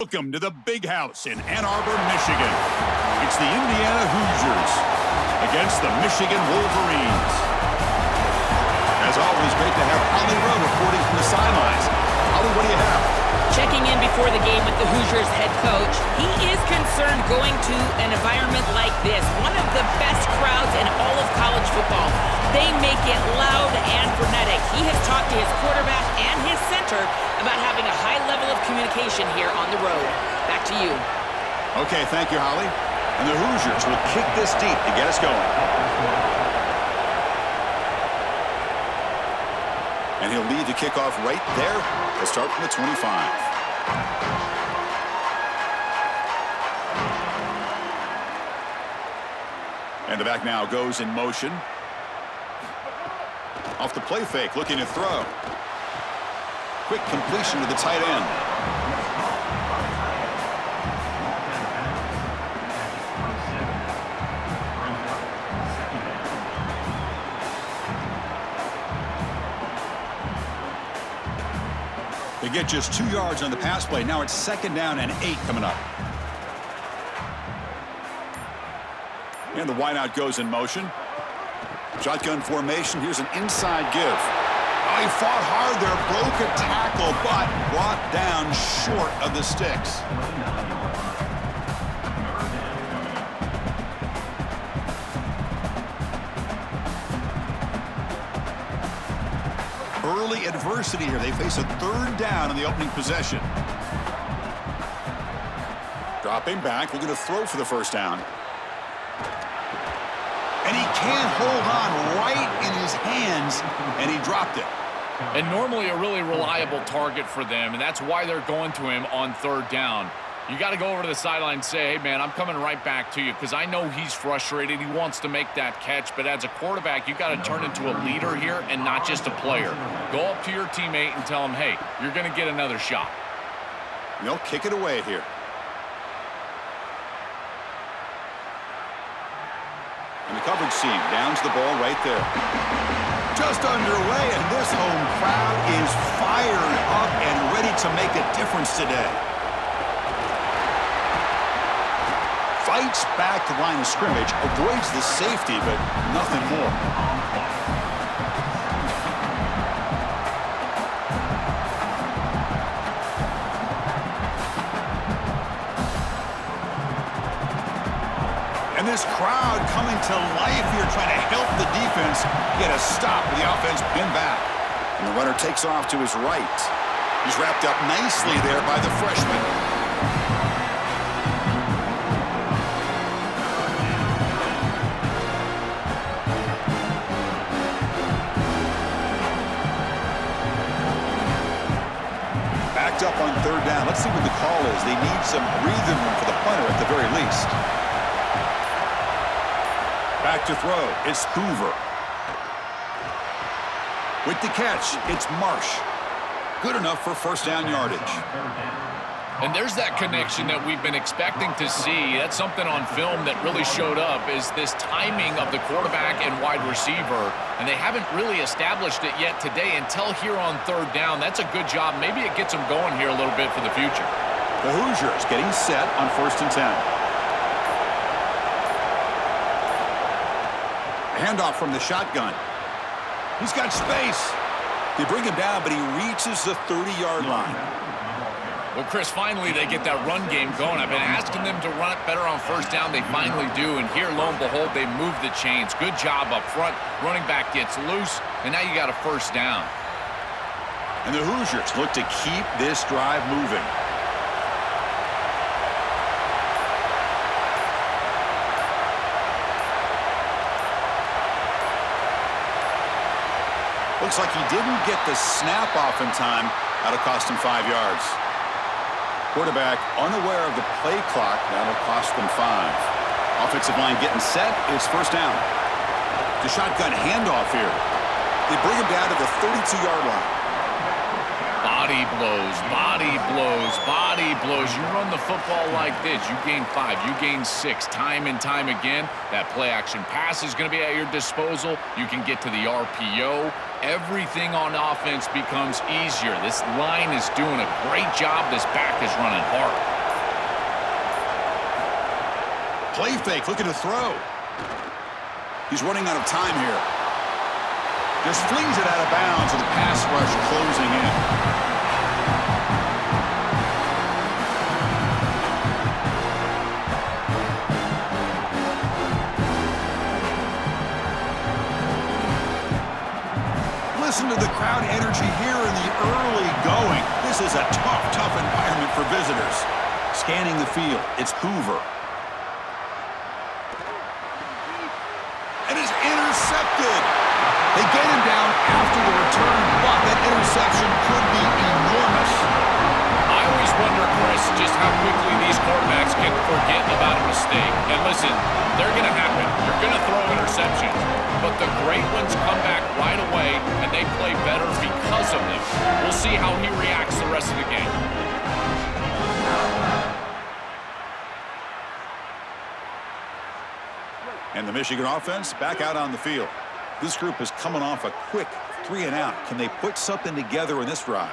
Welcome to the Big House in Ann Arbor, Michigan. It's the Indiana Hoosiers against the Michigan Wolverines. As always, great to have Olden reporting from the sidelines. Olden, what do you have? Checking in before the game with the Hoosiers head coach. He is concerned going to an environment like this, one of the best crowds in all of college football. They make it loud and frenetic. He has talked to his quarterback and his center about having a high level of communication here on the road. Back to you. Okay, thank you, Holly. And the Hoosiers will kick this deep to get us going. And he'll lead the kickoff right there. They'll start from the 25. And the back now goes in motion. Off the play fake, looking to throw. Quick completion to the tight end. They get just 2 yards on the pass play. Now it's 2nd down and 8 coming up. And the wideout goes in motion. Shotgun formation. Here's an inside give. Oh, he fought hard there. Broke a tackle, but brought down short of the sticks. Early adversity here. They face a 3rd down in the opening possession. Dropping back, looking to throw for the 1st down. And he can't hold on right in his hands, and he dropped it. And normally a really reliable target for them, and that's why they're going to him on 3rd down. You got to go over to the sideline and say, hey, man, I'm coming right back to you because I know he's frustrated. He wants to make that catch, but as a quarterback, you got to turn into a leader here and not just a player. Go up to your teammate and tell him, hey, you're going to get another shot. They'll kick it away here. And the coverage team downs the ball right there. Just underway, and this home crowd is fired up and ready to make a difference today. Fights back to the line of scrimmage, avoids the safety, but nothing more. And this crowd coming to life here, trying to help the defense get a stop with the offense pinned back. And the runner takes off to his right. He's wrapped up nicely there by the freshman. Backed up on 3rd down. Let's see what the call is. They need some breathing room for the punter at the very least. Back to throw. It's Hoover. With the catch, it's Marsh. Good enough for 1st down yardage. And there's that connection that we've been expecting to see. That's something on film that really showed up, is this timing of the quarterback and wide receiver. And they haven't really established it yet today until here on 3rd down. That's a good job. Maybe it gets them going here a little bit for the future. The Hoosiers getting set on 1st and 10. Handoff from the shotgun. He's got space. They bring him down, but he reaches the 30-yard line. Well, Chris, finally they get that run game going. I've been asking them to run it better on 1st down. They finally do, and here, lo and behold, they move the chains. Good job up front. Running back gets loose, and now you got a 1st down. And the Hoosiers look to keep this drive moving. Looks like he didn't get the snap off in time. That'll cost him 5 yards. Quarterback unaware of the play clock. That'll cost them 5. Offensive line getting set. It's 1st down. The shotgun handoff here. They bring him down to the 32-yard line. body blows, body blows, body blows. You run the football like this, you gain 5, you gain 6, time and time again. That play action pass is going to be at your disposal. You can get to the RPO. Everything on offense becomes easier. This line is doing a great job. This back is running hard. Play fake, looking to throw. He's running out of time here. Just flings it out of bounds with the pass rush closing in. Listen to the crowd energy here in the early going. This is a tough environment for visitors. Scanning the field, it's Hoover. And it's intercepted. They get him down after the return, but that interception could be enormous. I always wonder, Chris, just how quickly these quarterbacks can forget about a mistake. And listen, they're going to happen. You're going to throw interceptions. But the great ones come back right away, and they play better because of them. We'll see how he reacts the rest of the game. And the Michigan offense back out on the field. This group is coming off a quick 3-and-out. Can they put something together in this drive?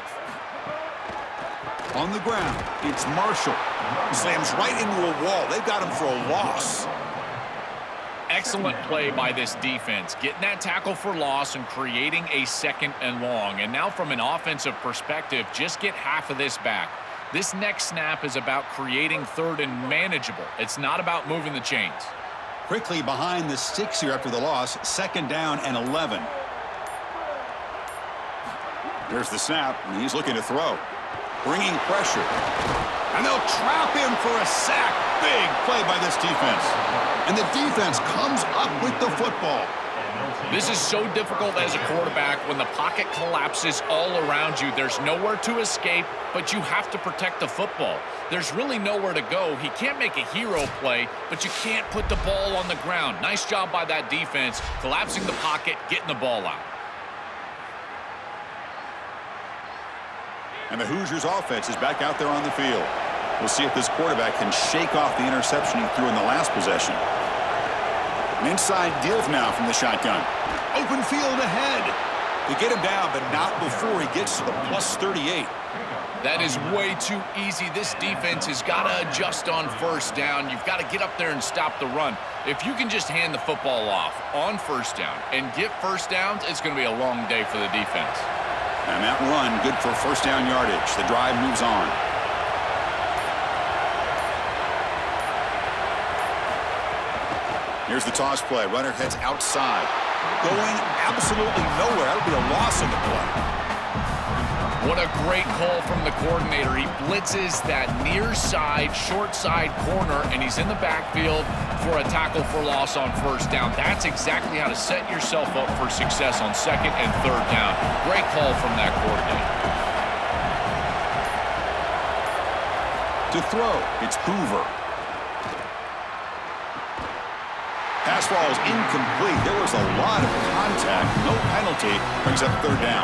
On the ground, it's Marshall. He slams right into a wall. They've got him for a loss. Excellent play by this defense, getting that tackle for loss and creating a 2nd and long. And now from an offensive perspective, just get half of this back. This next snap is about creating 3rd and manageable. It's not about moving the chains. Quickly behind the 6 here after the loss, 2nd down and 11. There's the snap, and he's looking to throw. Bringing pressure. And they'll trap him for a sack. Big play by this defense. And the defense comes up with the football. This is so difficult as a quarterback when the pocket collapses all around you. There's nowhere to escape, but you have to protect the football. There's really nowhere to go. He can't make a hero play, but you can't put the ball on the ground. Nice job by that defense, collapsing the pocket, getting the ball out. And the Hoosiers offense is back out there on the field. We'll see if this quarterback can shake off the interception he threw in the last possession. An inside deal now from the shotgun. Open field ahead. They get him down, but not before he gets to the +38. That is way too easy. This defense has got to adjust on 1st down. You've got to get up there and stop the run. If you can just hand the football off on 1st down and get 1st downs, it's going to be a long day for the defense. And that run, good for 1st down yardage. The drive moves on. Here's the toss play. Runner heads outside. Going absolutely nowhere. That'll be a loss in the play. What a great call from the coordinator. He blitzes that near side, short side corner, and he's in the backfield for a tackle for loss on 1st down. That's exactly how to set yourself up for success on 2nd and 3rd down. Great call from that coordinator. To throw, it's Hoover. Pass ball is incomplete. There was a lot of contact. No penalty. Brings up 3rd down.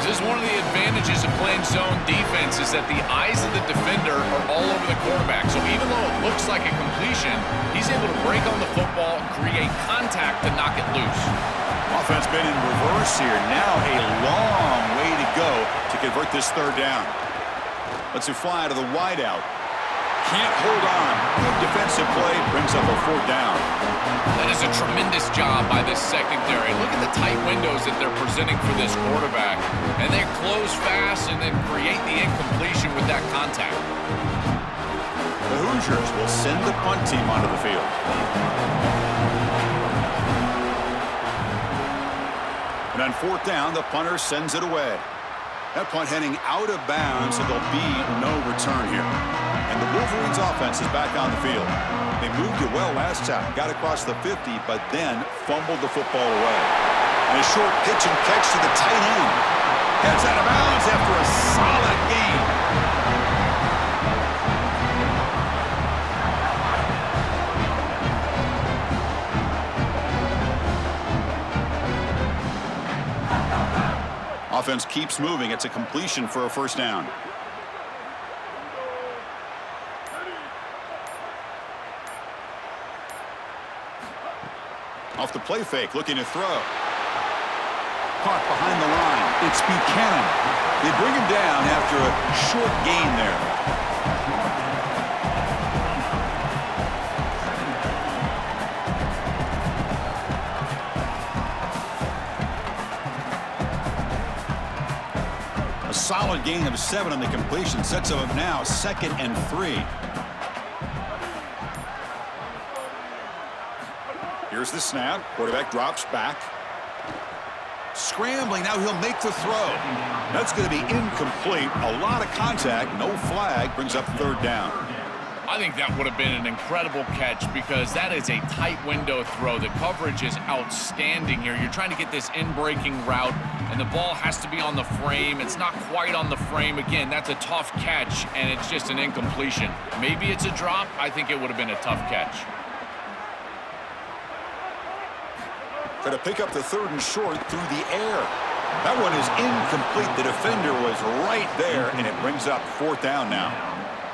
This is one of the advantages of playing zone defense is that the eyes of the defender are all over the quarterback. So even though it looks like a completion, he's able to break on the football and create contact to knock it loose. Offense been in reverse here. Now a long way to go to convert this 3rd down. Let's fly to the wideout. Can't hold on. Good defensive play. Brings up a 4th down. That is a tremendous job by this secondary. Look at the tight windows that they're presenting for this quarterback. And they close fast and then create the incompletion with that contact. The Hoosiers will send the punt team onto the field. And on 4th down, the punter sends it away. That punt heading out of bounds, so there'll be no return here. And the Wolverines offense is back on the field. They moved it well last time, got across the 50, but then fumbled the football away. And a short pitch and catch to the tight end. Heads out of bounds after a solid game. Offense keeps moving. It's a completion for a first down. Off the play fake, looking to throw. Caught behind the line. It's Buchanan. They bring him down after a short gain there. A solid gain of 7 on the completion. Sets them up now 2nd and 3. Here's the snap. Quarterback drops back. Scrambling. Now he'll make the throw. That's going to be incomplete. A lot of contact. No flag. Brings up 3rd down. I think that would have been an incredible catch because that is a tight window throw. The coverage is outstanding here. You're trying to get this in-breaking route, and the ball has to be on the frame. It's not quite on the frame. Again, that's a tough catch, and it's just an incompletion. Maybe it's a drop. I think it would have been a tough catch. Try to pick up the 3rd and short through the air. That one is incomplete. The defender was right there, and it brings up 4th down now.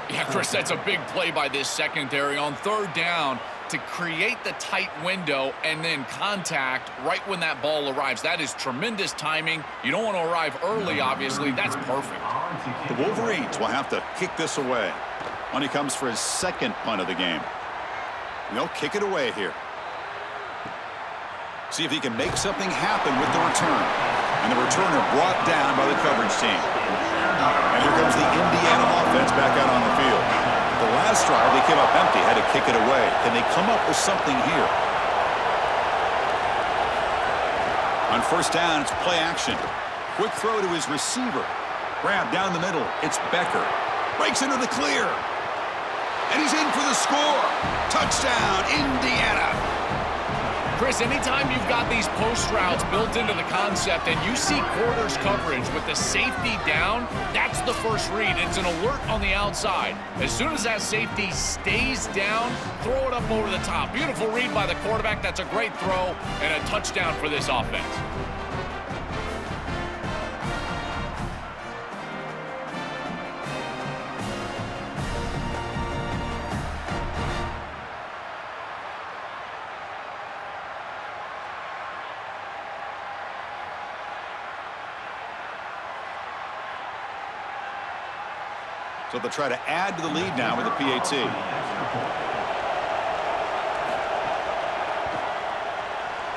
Yeah, Chris, that's a big play by this secondary on 3rd down to create the tight window and then contact right when that ball arrives. That is tremendous timing. You don't want to arrive early, obviously. That's perfect. The Wolverines will have to kick this away. Money comes for his 2nd punt of the game. They'll kick it away here. See if he can make something happen with the return. And the returner brought down by the coverage team. And here comes the Indiana offense back out on the field. The last drive, they came up empty, had to kick it away. Can they come up with something here? On 1st down, it's play action. Quick throw to his receiver. Grab down the middle. It's Becker. Breaks into the clear. And he's in for the score. Touchdown, Indiana. Chris, anytime you've got these post routes built into the concept and you see quarters coverage with the safety down, that's the first read. It's an alert on the outside. As soon as that safety stays down, throw it up over the top. Beautiful read by the quarterback. That's a great throw and a touchdown for this offense. So they'll try to add to the lead now with the PAT.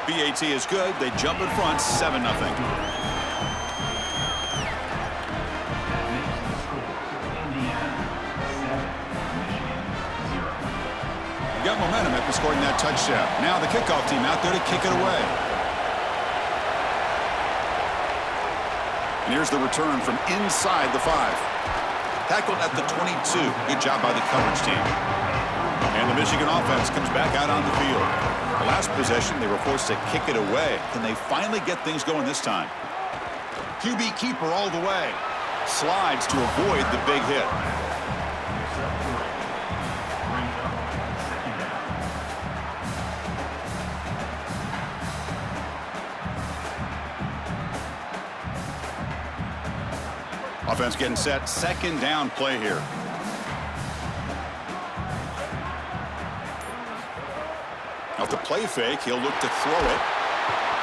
PAT is good. They jump in front, 7-0. Got momentum after scoring that touchdown. Now the kickoff team out there to kick it away. And here's the return from inside the 5. Tackled at the 22. Good job by the coverage team. And the Michigan offense comes back out on the field. The last possession, they were forced to kick it away. Can they finally get things going this time? QB keeper all the way. Slides to avoid the big hit. Offense getting set. 2nd down play here. Off the play fake, he'll look to throw it.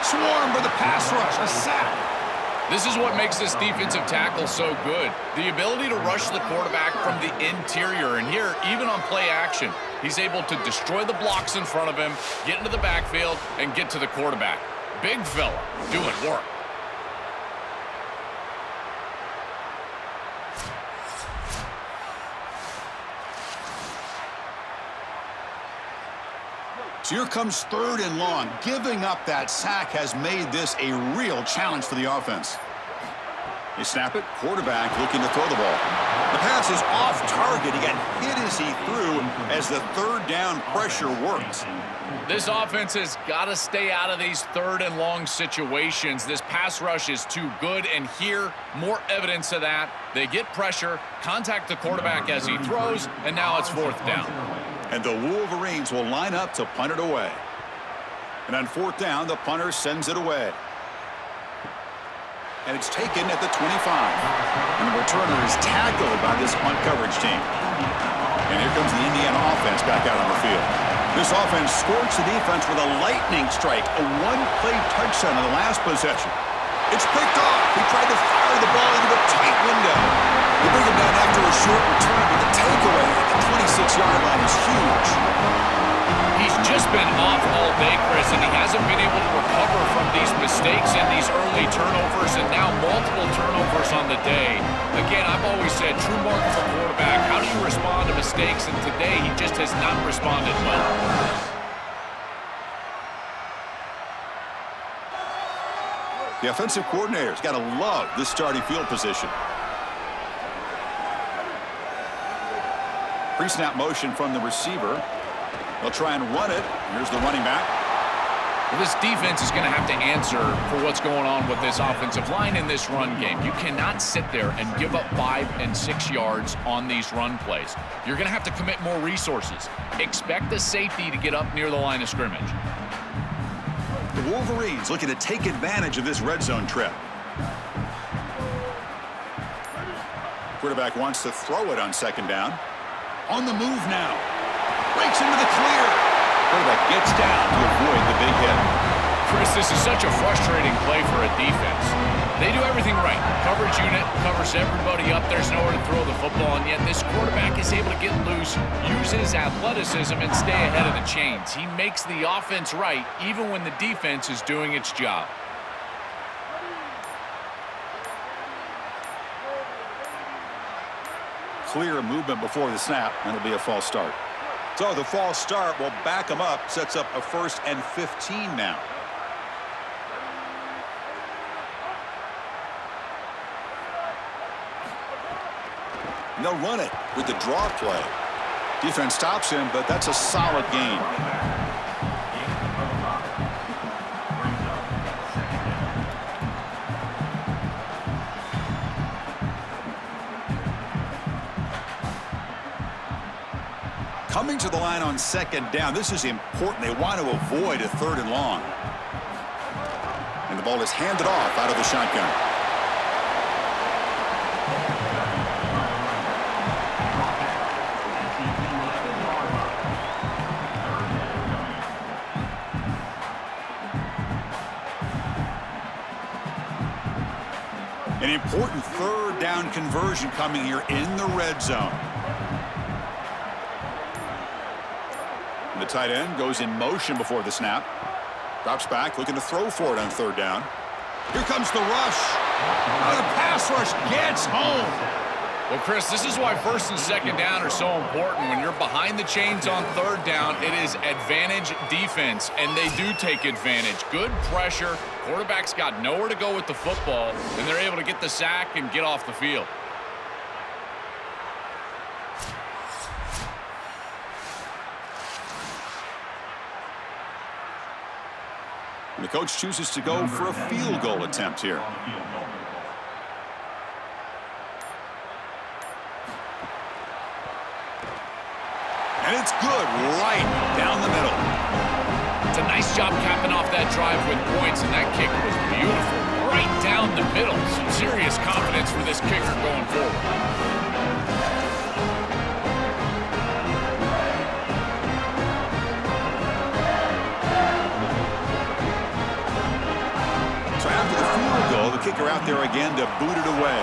Swarmed by the pass rush. A sack. This is what makes this defensive tackle so good. The ability to rush the quarterback from the interior. And here, even on play action, he's able to destroy the blocks in front of him, get into the backfield, and get to the quarterback. Big fella doing work. So here comes 3rd and long. Giving up that sack has made this a real challenge for the offense. They snap it. Quarterback looking to throw the ball. The pass is off target. He got hit as he threw as the 3rd down pressure works. This offense has got to stay out of these 3rd and long situations. This pass rush is too good, and here, more evidence of that. They get pressure, contact the quarterback as he throws, and now it's 4th down. And the Wolverines will line up to punt it away. And on 4th down, the punter sends it away. and it's taken at the 25. And the returner is tackled by this punt coverage team. And here comes the Indiana offense back out on the field. This offense scorched the defense with a lightning strike, a one-play touchdown in the last possession. It's picked off. He tried to fire the ball into a tight window. They bring him down after a short return, but the takeaway at the 26-yard line is huge. He's just been off all day, Chris, and he hasn't been able to recover from these mistakes and these early turnovers, and now multiple turnovers on the day. Again, I've always said, true mark of a quarterback, how do you respond to mistakes? And today, he just has not responded well. The offensive coordinator's got to love this starting field position. Pre-snap motion from the receiver. They'll try and run it. Here's the running back. Well, this defense is going to have to answer for what's going on with this offensive line in this run game. You cannot sit there and give up 5 and 6 yards on these run plays. You're going to have to commit more resources. Expect the safety to get up near the line of scrimmage. The Wolverines looking to take advantage of this red zone trip. Quarterback wants to throw it on second down. On the move now. Breaks into the clear. Quarterback gets down to avoid the big hit. Chris, this is such a frustrating play for a defense. They do everything right. Coverage unit covers everybody up. There's nowhere to throw the football, and yet this quarterback is able to get loose, use his athleticism, and stay ahead of the chains. He makes the offense right, even when the defense is doing its job. Clear movement before the snap, and it'll be a false start. So the false start will back him up, sets up a 1st and 15 now. And they'll run it with the draw play. Defense stops him, but that's a solid gain. Coming to the line on second down. This is important. They want to avoid a 3rd and long. And the ball is handed off out of the shotgun. An important 3rd down conversion coming here in the red zone. The tight end goes in motion before the snap. Drops back, looking to throw for it on 3rd down. Here comes the rush. The pass rush gets home. Well, Chris, this is why 1st and 2nd down are so important. When you're behind the chains on 3rd down, it is advantage defense, and they do take advantage. Good pressure. Quarterback's got nowhere to go with the football, and they're able to get the sack and get off the field. And the coach chooses to go for a field goal attempt here. And it's good right down the middle. It's a nice job capping off that drive with points, and that kick was beautiful. Right down the middle. Some serious confidence for this kicker going forward. The kicker out there again to boot it away.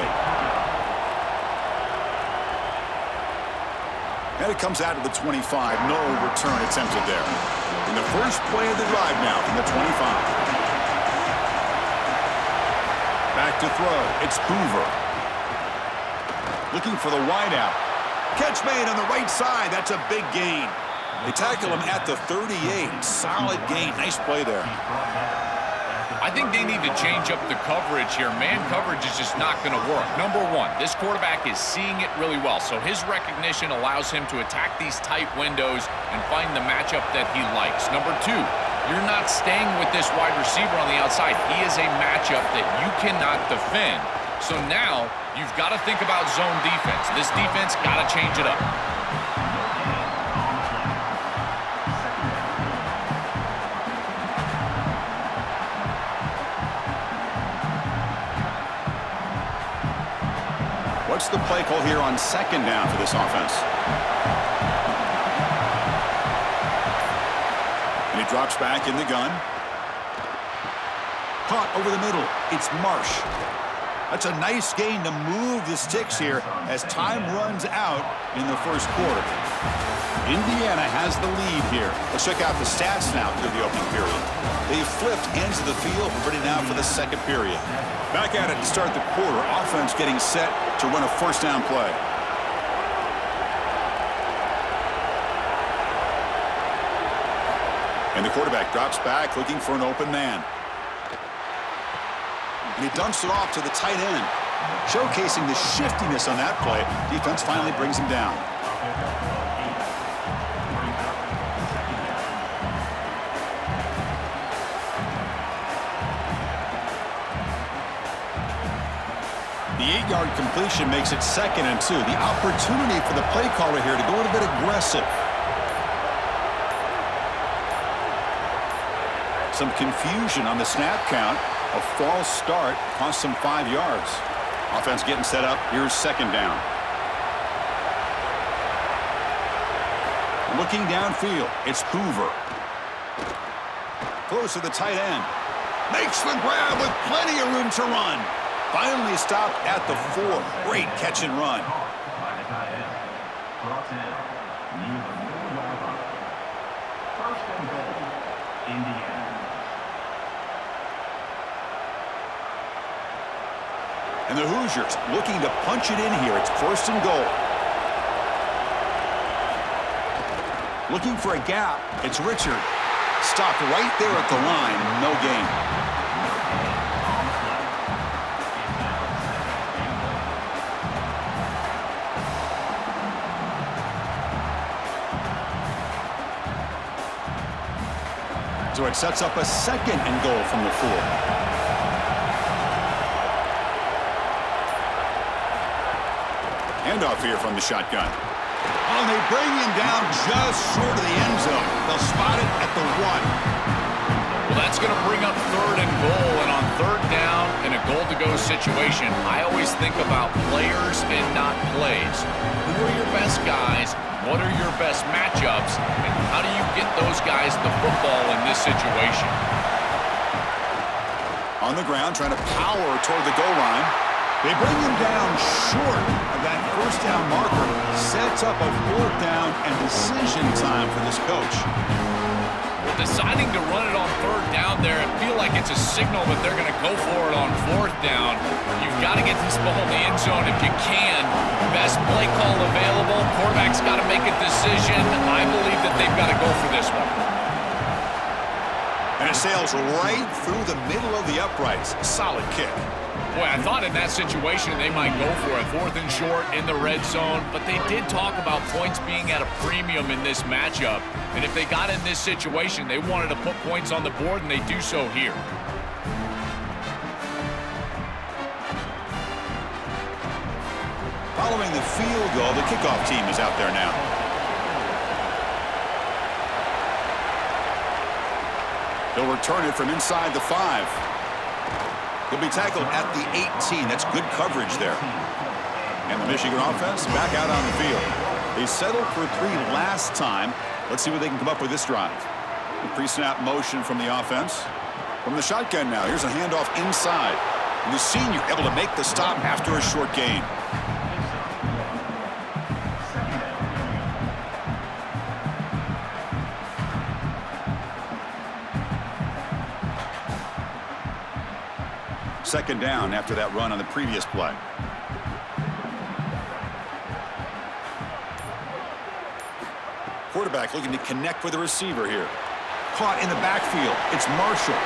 And it comes out to the 25. No return attempted there. In the first play of the drive now from the 25. Back to throw. It's Hoover. Looking for the wideout. Catch made on the right side. That's a big gain. They tackle him at the 38. Solid gain. Nice play there. I think they need to change up the coverage here. Man coverage is just not going to work. Number one, this quarterback is seeing it really well, so his recognition allows him to attack these tight windows and find the matchup that he likes. Number two, you're not staying with this wide receiver on the outside. He is a matchup that you cannot defend. So now you've got to think about zone defense. This defense got to change it up. goal here on second down for this offense. And he drops back in the gun. Caught over the middle. It's Marsh. That's a nice gain to move the sticks here as time runs out in the first quarter. Indiana has the lead here. Let's check out the stats now through the opening period. They flipped ends of the field, ready now for the second period. Back at it to start the quarter. Offense getting set to run a first down play. And the quarterback drops back looking for an open man. And he dumps it off to the tight end. Showcasing the shiftiness on that play. Defense finally brings him down. The 8-yard completion makes it 2nd and 2. The opportunity for the play caller here to go a little bit aggressive. Some confusion on the snap count. A false start cost them 5 yards. Offense getting set up. Here's 2nd down. Looking downfield. It's Hoover. Close to the tight end. Makes the grab with plenty of room to run. Finally stopped at the 4. Great catch and run. And the Hoosiers looking to punch it in here. It's 1st and goal. Looking for a gap. It's Richard. Stopped right there at the line. No gain. So it sets up a 2nd and goal from the 4. Handoff here from the shotgun. Oh, and they bring him down just short of the end zone. They'll spot it at the 1. Well, that's going to bring up 3rd and goal. And on 3rd down in a goal-to-go situation, I always think about players and not plays. Who are your best guys? What are your best matchups? And how do you get those guys the football in this situation? On the ground, trying to power toward the goal line. They bring him down short of that 1st down marker. Sets up a 4th down and decision time for this coach. Well, deciding to run it on 3rd down there, I feel like it's a signal that they're going to go for it on 4th down. You've got to get this ball in the end zone if you can. Best play call available. Quarterback's got to make a decision. I believe that they've got to go for this one. And it sails right through the middle of the uprights. Solid kick. Boy, I thought in that situation they might go for it. 4th and short in the red zone. But they did talk about points being at a premium in this matchup. And if they got in this situation, they wanted to put points on the board, and they do so here. Following the field goal, the kickoff team is out there now. They'll return it from inside the 5. He'll be tackled at the 18. That's good coverage there. And the Michigan offense back out on the field. They settled for 3 last time. Let's see what they can come up with this drive. The pre-snap motion from the offense. From the shotgun now. Here's a handoff inside. And the senior able to make the stop after a short gain. Second down after that run on the previous play. Quarterback looking to connect with the receiver here. Caught in the backfield. It's Marshall.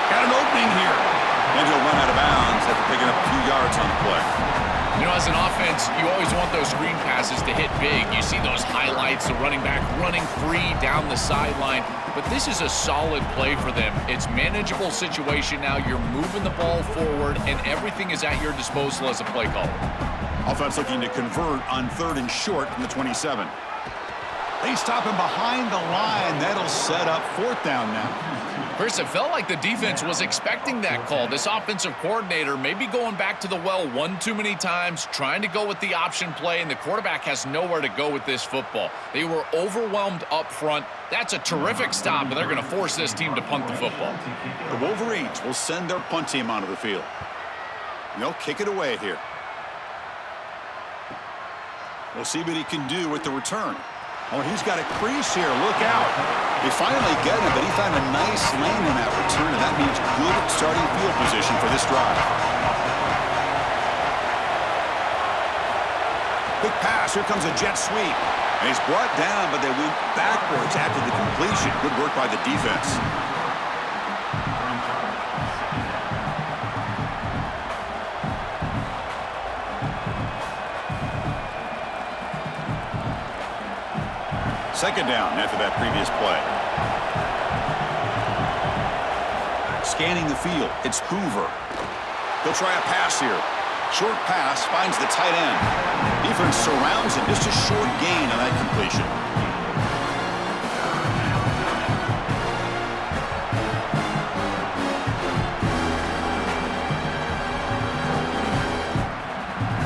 Got an opening here. And he'll run out of bounds after picking up a few yards on the play. You know, as an offense, you always want those screen passes to hit big. You see those highlights, the running back running free down the sideline. But this is a solid play for them. It's manageable situation now. You're moving the ball forward, and everything is at your disposal as a play caller. Offense looking to convert on 3rd and short from the 27. They stop him behind the line. That'll set up 4th down now. Chris, it felt like the defense was expecting that call. This offensive coordinator may be going back to the well one too many times, trying to go with the option play, and the quarterback has nowhere to go with this football. They were overwhelmed up front. That's a terrific stop, and they're going to force this team to punt the football. The Wolverines will send their punt team onto the field. And they'll kick it away here. We'll see what he can do with the return. Oh, he's got a crease here. Look out. They finally get him, but he found a nice lane in that return, and that means good starting field position for this drive. Quick pass. Here comes a jet sweep. And he's brought down, but they went backwards after the completion. Good work by the defense. Second down after that previous play. Scanning the field, it's Hoover. He'll try a pass here. Short pass finds the tight end. Defense surrounds him. Just a short gain on that completion.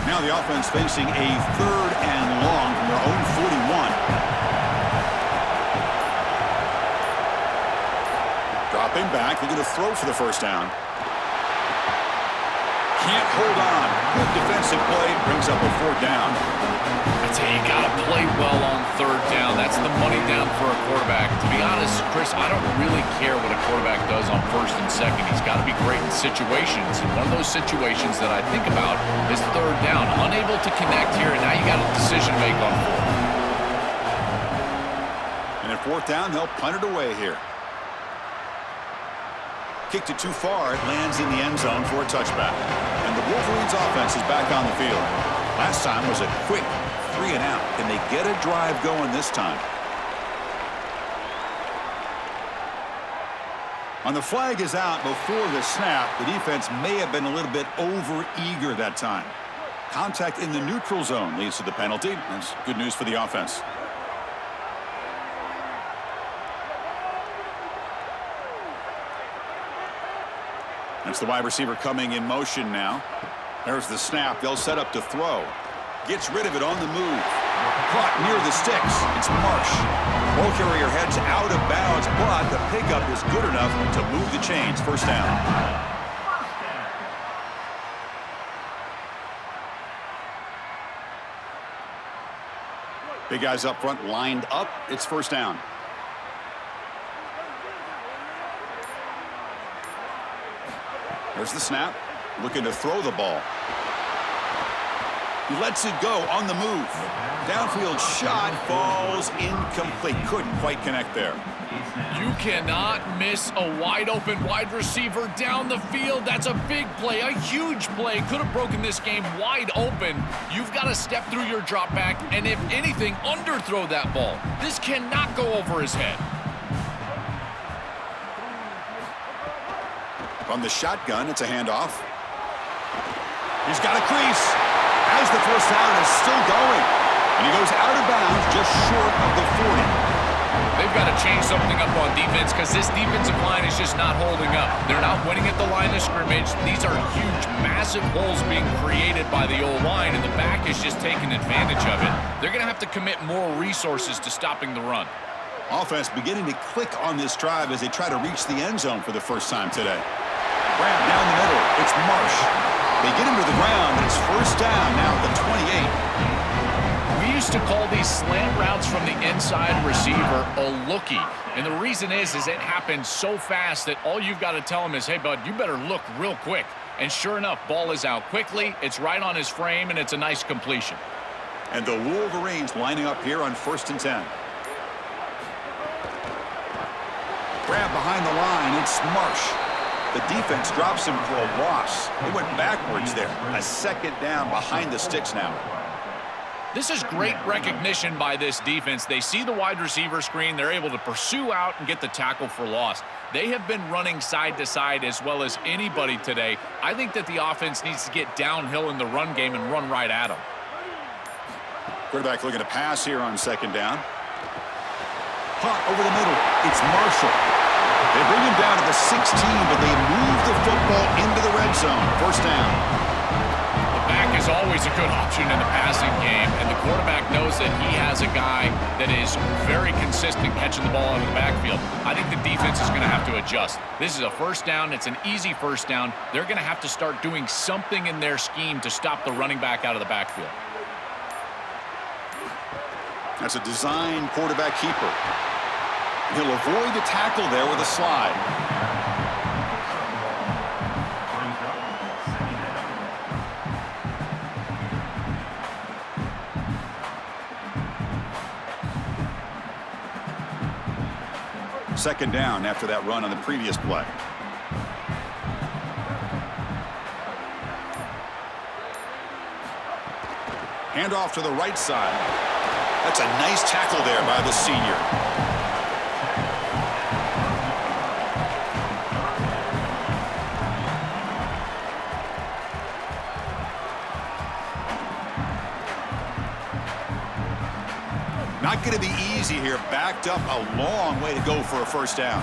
Now the offense facing a 3rd and long from their own 41. Dropping back, looking to throw for the 1st down. Can't hold on. Good defensive play, brings up a 4th down. I'd say you got to play well on 3rd down. That's the money down for a quarterback. To be honest, Chris, I don't really care what a quarterback does on 1st and 2nd. He's got to be great in situations. And one of those situations that I think about is 3rd down. Unable to connect here, and now you got a decision to make on 4th. And at 4th down, they'll punt it away here. Kicked it too far. It lands in the end zone for a touchback. And the Wolverines offense is back on the field. Last time was a quick 3 and out. Can they get a drive going this time? On the flag is out before the snap. The defense may have been a little bit over-eager that time. Contact in the neutral zone leads to the penalty. That's good news for the offense. That's the wide receiver coming in motion now. There's the snap. They'll set up to throw. Gets rid of it on the move. Caught near the sticks. It's Marsh. Ball carrier heads out of bounds, but the pickup is good enough to move the chains. 1st down. Big guys up front lined up. It's 1st down. There's the snap. Looking to throw the ball. He lets it go on the move. Downfield shot falls incomplete. Couldn't quite connect there. You cannot miss a wide open wide receiver down the field. That's a big play, a huge play. Could have broken this game wide open. You've got to step through your drop back and, if anything, underthrow that ball. This cannot go over his head. From the shotgun, it's a handoff. He's got a crease. As the 1st down is still going. And he goes out of bounds just short of the 40. They've got to change something up on defense because this defensive line is just not holding up. They're not winning at the line of scrimmage. These are huge, massive holes being created by the old line, and the back is just taking advantage of it. They're going to have to commit more resources to stopping the run. Offense beginning to click on this drive as they try to reach the end zone for the 1st time today. Grab down the middle. It's Marsh. They get him to the ground, and it's 1st down now at the 28. We used to call these slant routes from the inside receiver a lookie. And the reason is it happens so fast that all you've got to tell him is, hey, bud, you better look real quick. And sure enough, ball is out quickly. It's right on his frame, and it's a nice completion. And the Wolverines lining up here on 1st and 10. Grab behind the line. It's Marsh. The defense drops him for a loss. They went backwards there. A 2nd down behind the sticks now. This is great recognition by this defense. They see the wide receiver screen. They're able to pursue out and get the tackle for loss. They have been running side to side as well as anybody today. I think that the offense needs to get downhill in the run game and run right at them. Quarterback looking to pass here on 2nd down. Hot over the middle. It's Marshall. They bring him down to the 16, but they move the football into the red zone. First down. The back is always a good option in the passing game, and the quarterback knows that he has a guy that is very consistent catching the ball out of the backfield. I think the defense is going to have to adjust. This is a first down. It's an easy first down. They're going to have to start doing something in their scheme to stop the running back out of the backfield. That's a design quarterback keeper. He'll avoid the tackle there with a slide. Second down after that run on the previous play. Handoff to the right side. That's a nice tackle there by the senior. Not going to be easy here. Backed up a long way to go for a first down.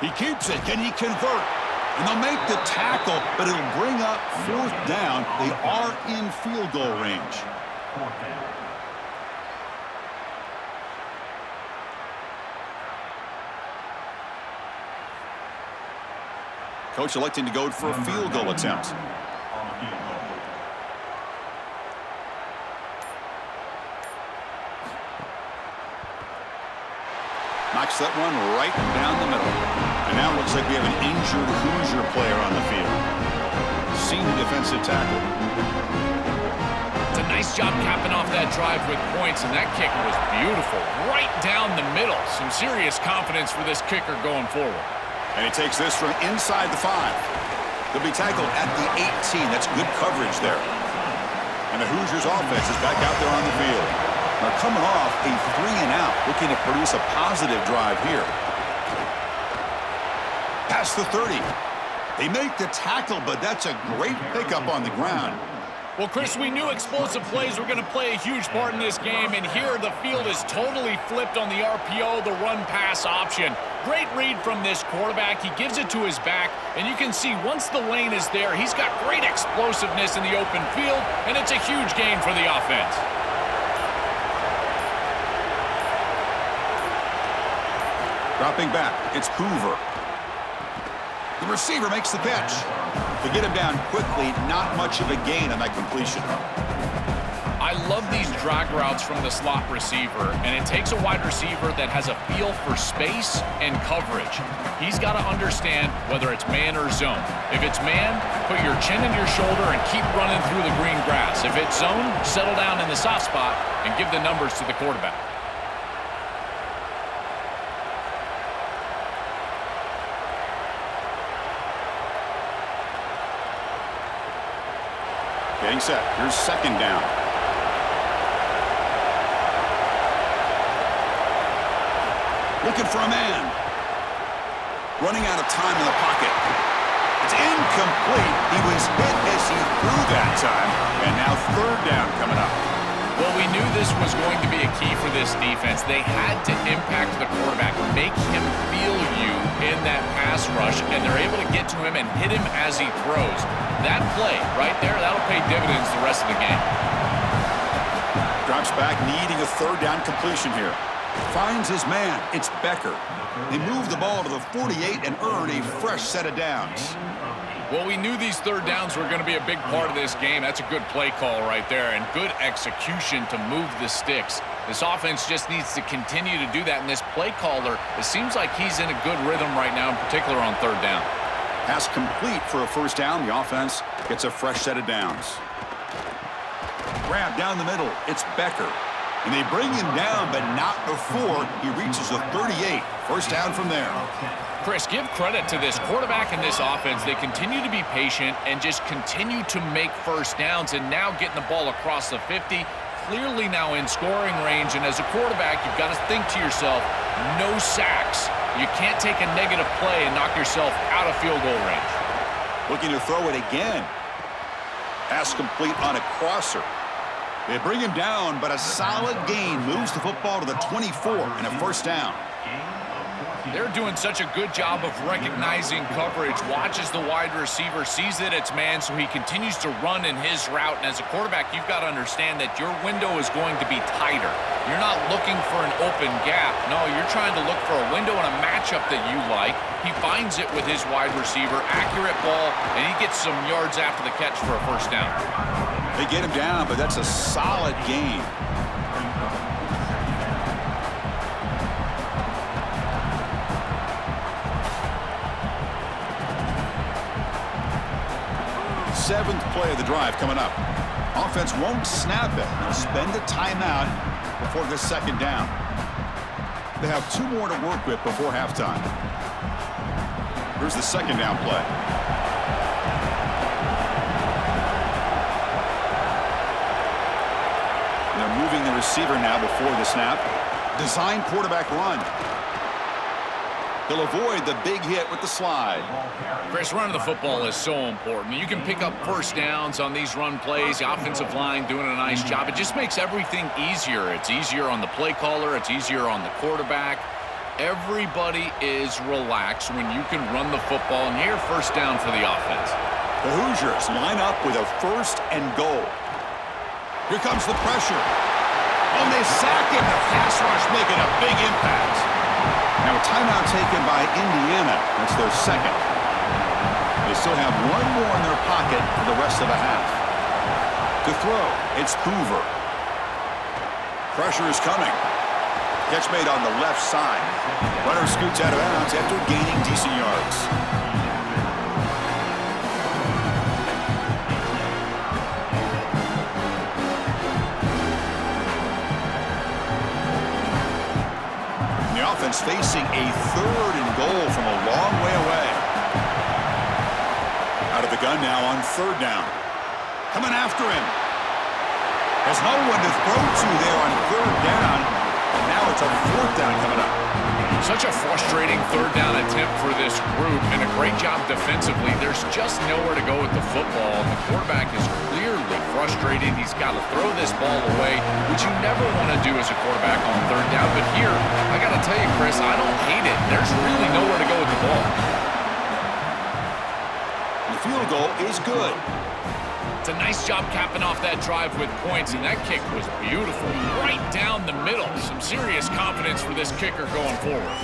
He keeps it. Can he convert? And they'll make the tackle, but it'll bring up fourth down. They are in field goal range. Coach electing to go for a field goal attempt. Knocks that one right down the middle. And now it looks like we have an injured Hoosier player on the field. Senior defensive tackle. It's a nice job capping off that drive with points, and that kick was beautiful. Right down the middle. Some serious confidence for this kicker going forward. And he takes this from inside the 5. He'll be tackled at the 18. That's good coverage there. And the Hoosiers offense is back out there on the field. They're coming off a 3-and-out, looking to produce a positive drive here. Past the 30. They make the tackle, but that's a great pickup on the ground. Well, Chris, we knew explosive plays were going to play a huge part in this game, and here the field is totally flipped on the RPO, the run-pass option. Great read from this quarterback. He gives it to his back, and you can see once the lane is there, he's got great explosiveness in the open field, and it's a huge gain for the offense. Dropping back, it's Hoover. The receiver makes the catch. To get him down quickly, not much of a gain on that completion. I love these drag routes from the slot receiver, and it takes a wide receiver that has a feel for space and coverage. He's got to understand whether it's man or zone. If it's man, put your chin in your shoulder and keep running through the green grass. If it's zone, settle down in the soft spot and give the numbers to the quarterback. Getting set. Here's second down. Looking for a man. Running out of time in the pocket. It's incomplete. He was hit as he threw that time. And now third down coming up. Well, we knew this was going to be a key for this defense. They had to impact the quarterback, make him feel you in that pass rush, and they're able to get to him and hit him as he throws. That play right there, that'll pay dividends the rest of the game. Drops back, needing a third down completion here. Finds his man. It's Becker. They move the ball to the 48 and earn a fresh set of downs. Well, we knew these third downs were going to be a big part of this game. That's a good play call right there, and good execution to move the sticks. This offense just needs to continue to do that, and this play caller, it seems like he's in a good rhythm right now, in particular on third down. Pass complete for a first down. The offense gets a fresh set of downs. Grab down the middle. It's Becker. And they bring him down, but not before he reaches the 38. First down from there. Chris, give credit to this quarterback and this offense. They continue to be patient and just continue to make first downs, and now getting the ball across the 50, clearly now in scoring range. And as a quarterback, you've got to think to yourself, no sacks. You can't take a negative play and knock yourself out of field goal range. Looking to throw it again. Pass complete on a crosser. They bring him down, but a solid gain moves the football to the 24 and a first down. They're doing such a good job of recognizing coverage. Watches the wide receiver, sees that it's man, so he continues to run in his route. And as a quarterback, you've got to understand that your window is going to be tighter. You're not looking for an open gap. No, you're trying to look for a window and a matchup that you like. He finds it with his wide receiver, accurate ball, and he gets some yards after the catch for a first down. They get him down, but that's a solid gain. Seventh play of the drive coming up. Offense won't snap it. They'll spend a timeout before this second down. They have 2 more to work with before halftime. Here's the second down play. They're moving the receiver now before the snap. Design quarterback run. He'll avoid the big hit with the slide. Chris, running the football is so important. You can pick up first downs on these run plays. The offensive line doing a nice job. It just makes everything easier. It's easier on the play caller. It's easier on the quarterback. Everybody is relaxed when you can run the football, and here, first down for the offense. The Hoosiers line up with a first and goal. Here comes the pressure. And they sack it. The pass rush making a big impact. Now a timeout taken by Indiana. That's their second. They still have 1 more in their pocket for the rest of the half. To throw, it's Hoover. Pressure is coming. Catch made on the left side. Runner scoots out of bounds after gaining decent yards. The offense facing a 3rd and goal from a long way away. Out of the gun now on 3rd down. Coming after him. Has no one to throw to there on 3rd down. And now it's a 4th down coming up. Such a frustrating 3rd down attempt for this group, and a great job defensively. There's just nowhere to go with the football. The quarterback is clearly frustrated. He's got to throw this ball away, which you never want to do as a quarterback on 3rd down. But here, I got to tell you, Chris, I don't hate it. There's really nowhere to go with the ball. The field goal is good. It's a nice job capping off that drive with points, and that kick was beautiful. Right down the middle. Some serious confidence for this kicker going forward.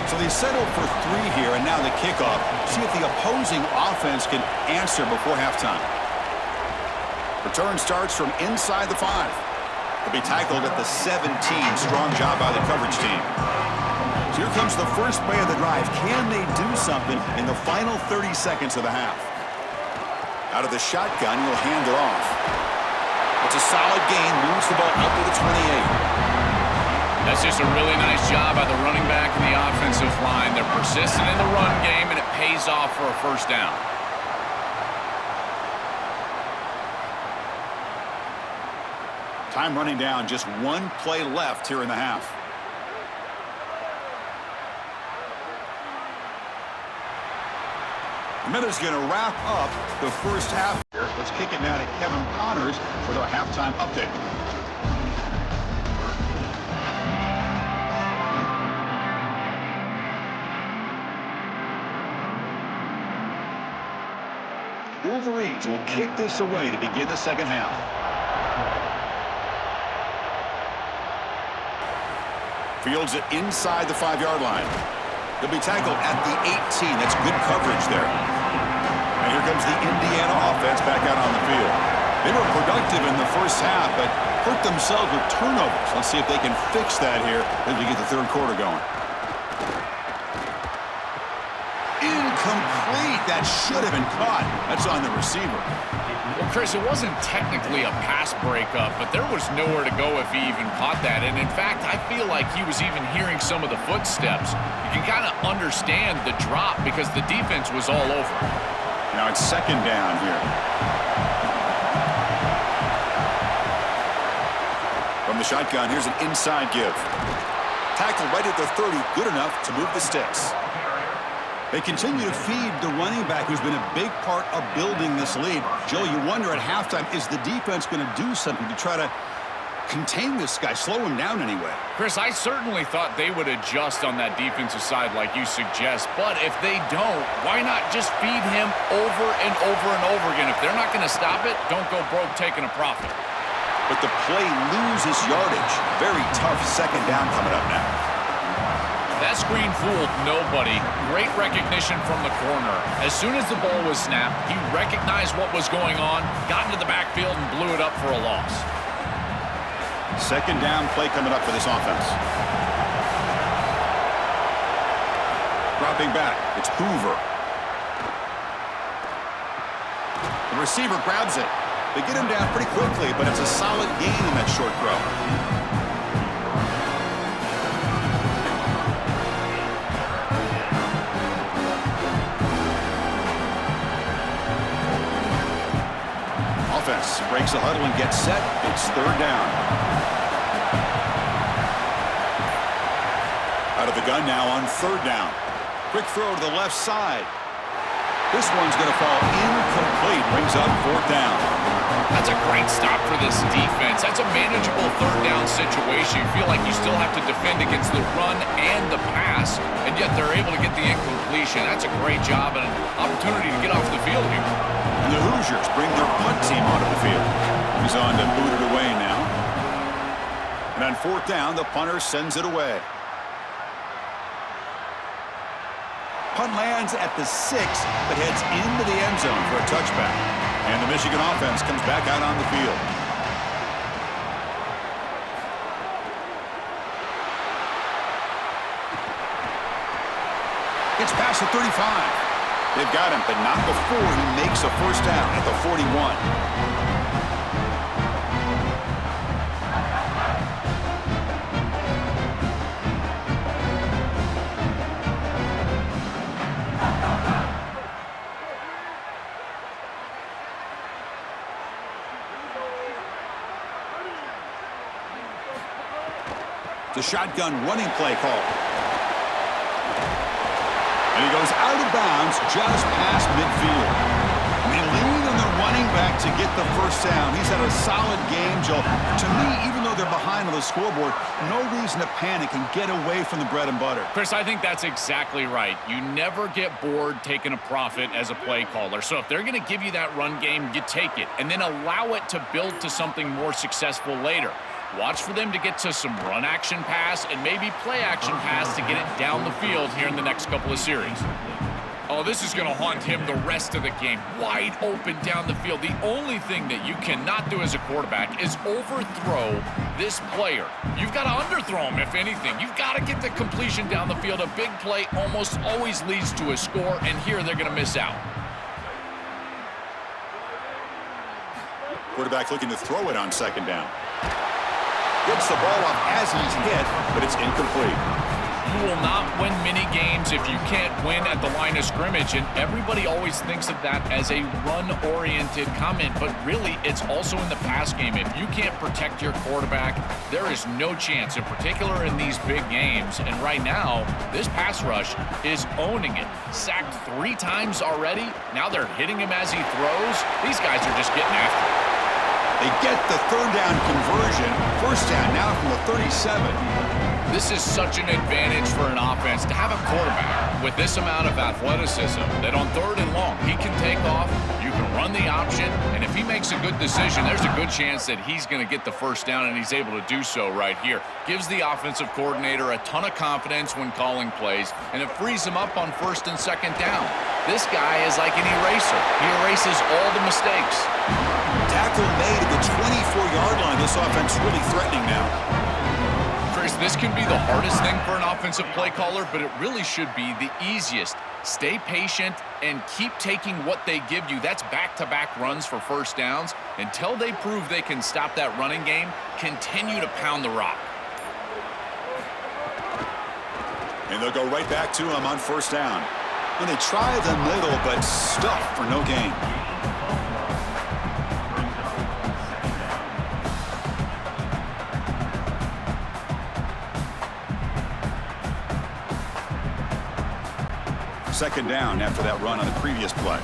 So they settle for 3 here, and now the kickoff. See if the opposing offense can answer before halftime. Return starts from inside the 5. They'll be tackled at the 17. Strong job by the coverage team. So here comes the first play of the drive. Can they do something in the final 30 seconds of the half? Out of the shotgun, he'll hand it off. It's a solid gain. Moves the ball up to the 28. That's just a really nice job by the running back and the offensive line. They're persistent in the run game, and it pays off for a first down. Time running down, just 1 play left here in the half. The minute's going to wrap up the first half here. Let's kick it now to Kevin Connors for the halftime update. Wolverines will kick this away to begin the second half. Fields it inside the 5-yard line. He'll be tackled at the 18. That's good coverage there. And here comes the Indiana offense back out on the field. They were productive in the first half, but hurt themselves with turnovers. Let's see if they can fix that here as we get the 3rd quarter going. Incomplete. That should have been caught. That's on the receiver. Well, Chris, it wasn't technically a pass breakup, but there was nowhere to go if he even caught that. And in fact, I feel like he was even hearing some of the footsteps. You can kind of understand the drop because the defense was all over. Now it's 2nd down here. From the shotgun, here's an inside give. Tackle right at the 30, good enough to move the sticks. They continue to feed the running back, who's been a big part of building this lead. Joe, you wonder at halftime, is the defense going to do something to try to contain this guy, slow him down anyway? Chris, I certainly thought they would adjust on that defensive side like you suggest, but if they don't, why not just feed him over and over and over again? If they're not going to stop it, don't go broke taking a profit. But the play loses yardage. Very tough second down coming up now. That screen fooled nobody. Great recognition from the corner. As soon as the ball was snapped, he recognized what was going on, got into the backfield, and blew it up for a loss. Second down play coming up for this offense. Dropping back, it's Hoover. The receiver grabs it. They get him down pretty quickly, but it's a solid gain in that short throw. Offense breaks the huddle and gets set. It's third down. Out of the gun now on third down. Quick throw to the left side. This one's going to fall incomplete. Brings up fourth down. That's a great stop for this defense. That's a manageable third down situation. You feel like you still have to defend against the run and the pass, and yet they're able to get the incompletion. That's a great job and an opportunity to get off the field here. And the Hoosiers bring their punt team onto the field. He's on to boot it away now. And on fourth down, the punter sends it away. Punt lands at the 6, but heads into the end zone for a touchback. And the Michigan offense comes back out on the field. Gets past the 35. They've got him, but not before he makes a first down at the 41. The shotgun running play call. And he goes out of bounds just past midfield. And they lean on the running back to get the first down. He's had a solid game, Joe. To me, even though they're behind on the scoreboard, no reason to panic and get away from the bread and butter. Chris, I think that's exactly right. You never get bored taking a profit as a play caller. So if they're going to give you that run game, you take it. And then allow it to build to something more successful later. Watch for them to get to some run action pass and maybe play action pass to get it down the field here in the next couple of series. Oh, this is going to haunt him the rest of the game. Wide open down the field. The only thing that you cannot do as a quarterback is overthrow this player. You've got to underthrow him, if anything. You've got to get the completion down the field. A big play almost always leads to a score, and here they're going to miss out. Quarterback looking to throw it on second down. Gets the ball off as he's hit, but it's incomplete. You will not win many games if you can't win at the line of scrimmage, and everybody always thinks of that as a run-oriented comment, but really it's also in the pass game. If you can't protect your quarterback, there is no chance, in particular in these big games. And right now, this pass rush is owning it. Sacked 3 times already. Now they're hitting him as he throws. These guys are just getting after him. They get the third down conversion. First down now from the 37. This is such an advantage for an offense to have a quarterback with this amount of athleticism that on third and long, he can take off, you can run the option, and if he makes a good decision, there's a good chance that he's going to get the first down, and he's able to do so right here. Gives the offensive coordinator a ton of confidence when calling plays, and it frees him up on first and second down. This guy is like an eraser. He erases all the mistakes. Tackle made at the 24-yard line. This offense really threatening now. Chris, this can be the hardest thing for an offensive play caller, but it really should be the easiest. Stay patient and keep taking what they give you. That's back-to-back runs for first downs. Until they prove they can stop that running game, continue to pound the rock. And they'll go right back to him on first down. And they try the middle, but stuffed for no gain. Second down after that run on the previous play.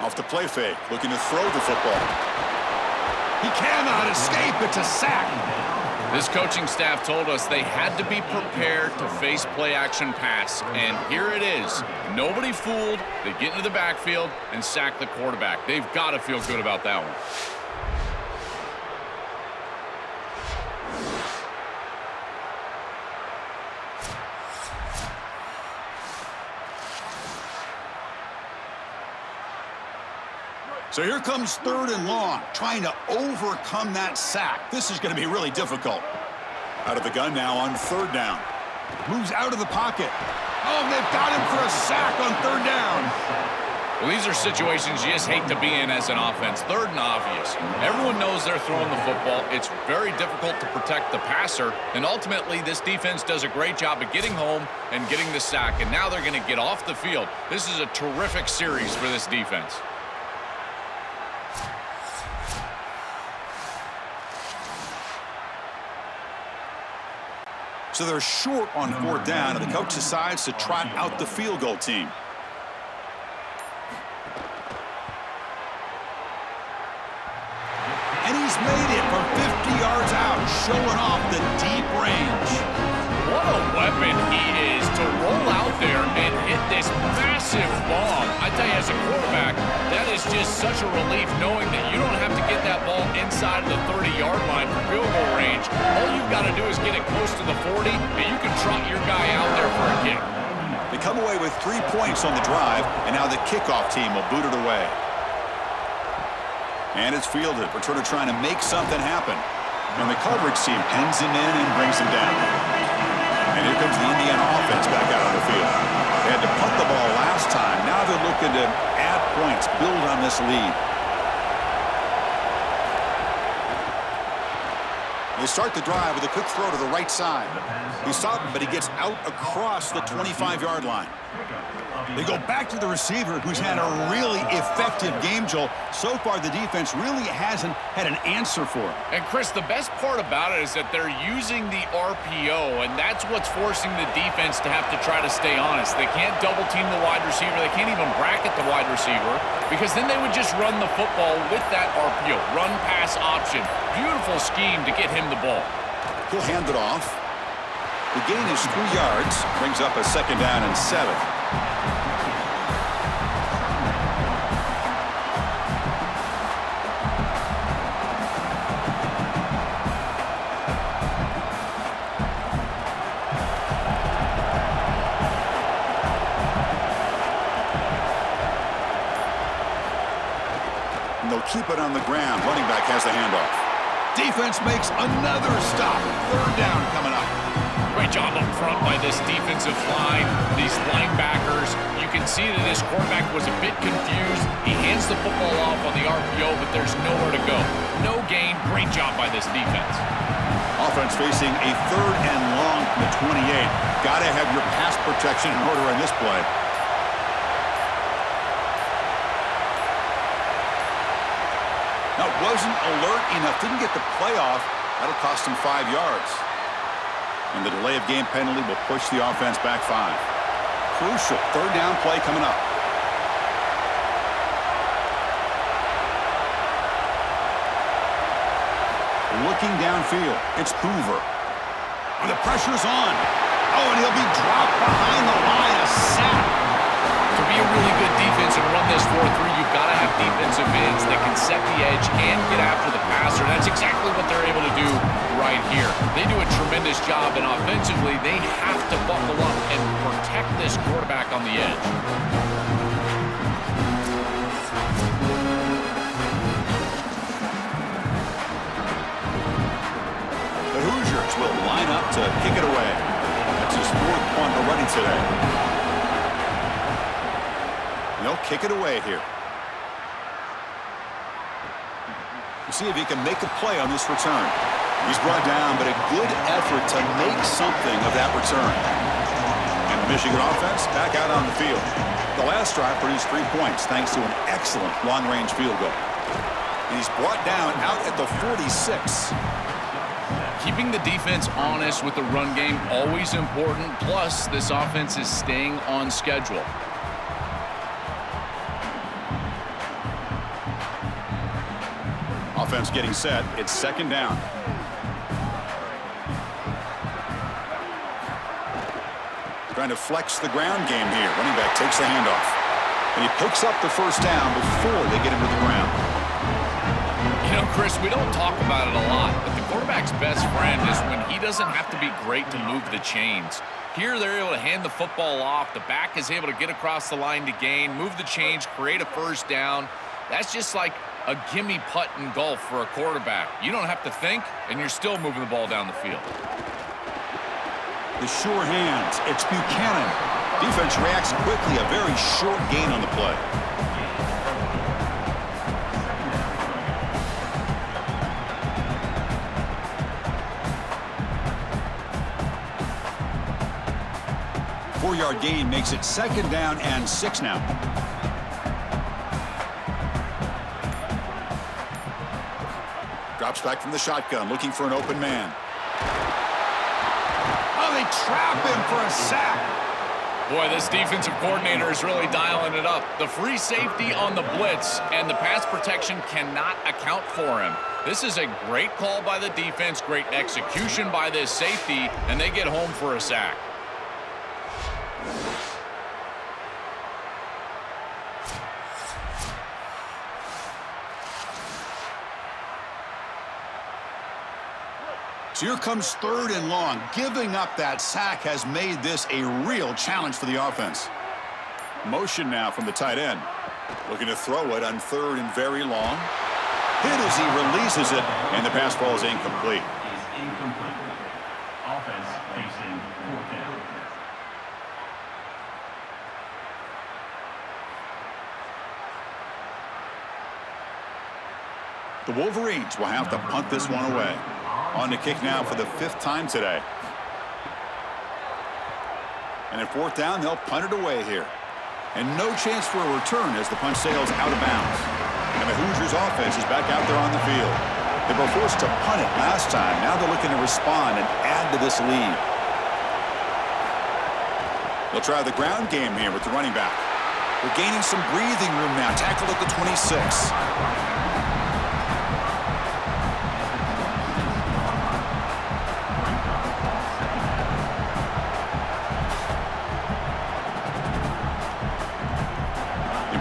Off the play fake, looking to throw the football. He cannot escape. It's a sack. This coaching staff told us they had to be prepared to face play-action pass, and here it is. Nobody fooled. They get into the backfield and sack the quarterback. They've got to feel good about that one. So here comes 3rd and long, trying to overcome that sack. This is going to be really difficult. Out of the gun now on 3rd down. Moves out of the pocket. Oh, and they've got him for a sack on 3rd down. Well, these are situations you just hate to be in as an offense. 3rd and obvious. Everyone knows they're throwing the football. It's very difficult to protect the passer, and ultimately this defense does a great job of getting home and getting the sack, and now they're going to get off the field. This is a terrific series for this defense. So they're short on 4th down, and the coach decides to trot out the field goal team. And he's made it from 50 yards out, showing off the deep range. What a weapon he is to roll out there and hit this massive bomb. I tell you, as a quarterback, that is just such a relief knowing that you don't have to get that ball inside of the 30-yard line for field goal range. All you've got to do is get it close to the 40, and you can trot your guy out there for a kick. They come away with 3 points on the drive, and now the kickoff team will boot it away. And it's fielded. Returner trying to make something happen. And the coverage team pens him in and brings him down. And here comes the Indiana offense back out on the field. They had to punt the ball last time. Now they're looking to add points, build on this lead. They start the drive with a quick throw to the right side. He stopped him, but he gets out across the 25-yard line. They go back to the receiver, who's had a really effective game, Joel. So far, the defense really hasn't had an answer for it. And, Chris, the best part about it is that they're using the RPO, and that's what's forcing the defense to have to try to stay honest. They can't double-team the wide receiver. They can't even bracket the wide receiver, because then they would just run the football with that RPO, run-pass option. Beautiful scheme to get him the ball. He'll hand it off. The gain is 3 yards, brings up a 2nd down and 7. And they'll keep it on the ground. Running back has the handoff. Defense makes another stop. 3rd down coming up. Great job up front by this defensive line, these linebackers. You can see that this quarterback was a bit confused. He hands the football off on the RPO, but there's nowhere to go. No gain. Great job by this defense. Offense facing a 3rd and long from the 28. Got to have your pass protection in order in this play. Now, wasn't alert enough. Didn't get the play off. That'll cost him 5 yards. And the delay of game penalty will push the offense back 5. Crucial 3rd down play coming up. Looking downfield, it's Hoover. And the pressure's on. Oh, and he'll be dropped behind the line. A sack. To be a really good defense and run this 4-3, you've got to have defensive ends that can set the edge and get after the passer. That's exactly what they're able to do right here. They do a tremendous job, and offensively, they have to buckle up and protect this quarterback on the edge. The Hoosiers will line up to kick it away. That's his 4th punt already today. They'll kick it away here. We'll see if he can make a play on this return. He's brought down, but a good effort to make something of that return. And the Michigan offense back out on the field. The last drive produced 3 points thanks to an excellent long-range field goal. And he's brought down out at the 46. Keeping the defense honest with the run game, always important. Plus, this offense is staying on schedule. Offense getting set. It's second down. Trying to flex the ground game here. Running back takes the handoff. And he picks up the first down before they get him to the ground. You know, Chris, we don't talk about it a lot, but the quarterback's best friend is when he doesn't have to be great to move the chains. Here, they're able to hand the football off. The back is able to get across the line to gain, move the chains, create a first down. That's just like a gimme putt in golf for a quarterback. You don't have to think, and you're still moving the ball down the field. The sure hands. It's Buchanan. Defense reacts quickly. A very short gain on the play. Four-yard gain makes it second down and 6 now. Drops back from the shotgun, looking for an open man. Oh, they trap him for a sack. Boy, this defensive coordinator is really dialing it up. The free safety on the blitz and the pass protection cannot account for him. This is a great call by the defense, great execution by this safety, and they get home for a sack. So here comes third and long. Giving up that sack has made this a real challenge for the offense. Motion now from the tight end. Looking to throw it on third and very long. Hit as he releases it, and the pass ball is incomplete. Offense facing fourth down. The Wolverines will have to punt this one away. On to kick now for the 5th time today. And at fourth down, they'll punt it away here. And no chance for a return as the punt sails out of bounds. And the Hoosiers offense is back out there on the field. They were forced to punt it last time. Now they're looking to respond and add to this lead. They'll try the ground game here with the running back. They're gaining some breathing room now. Tackled at the 26.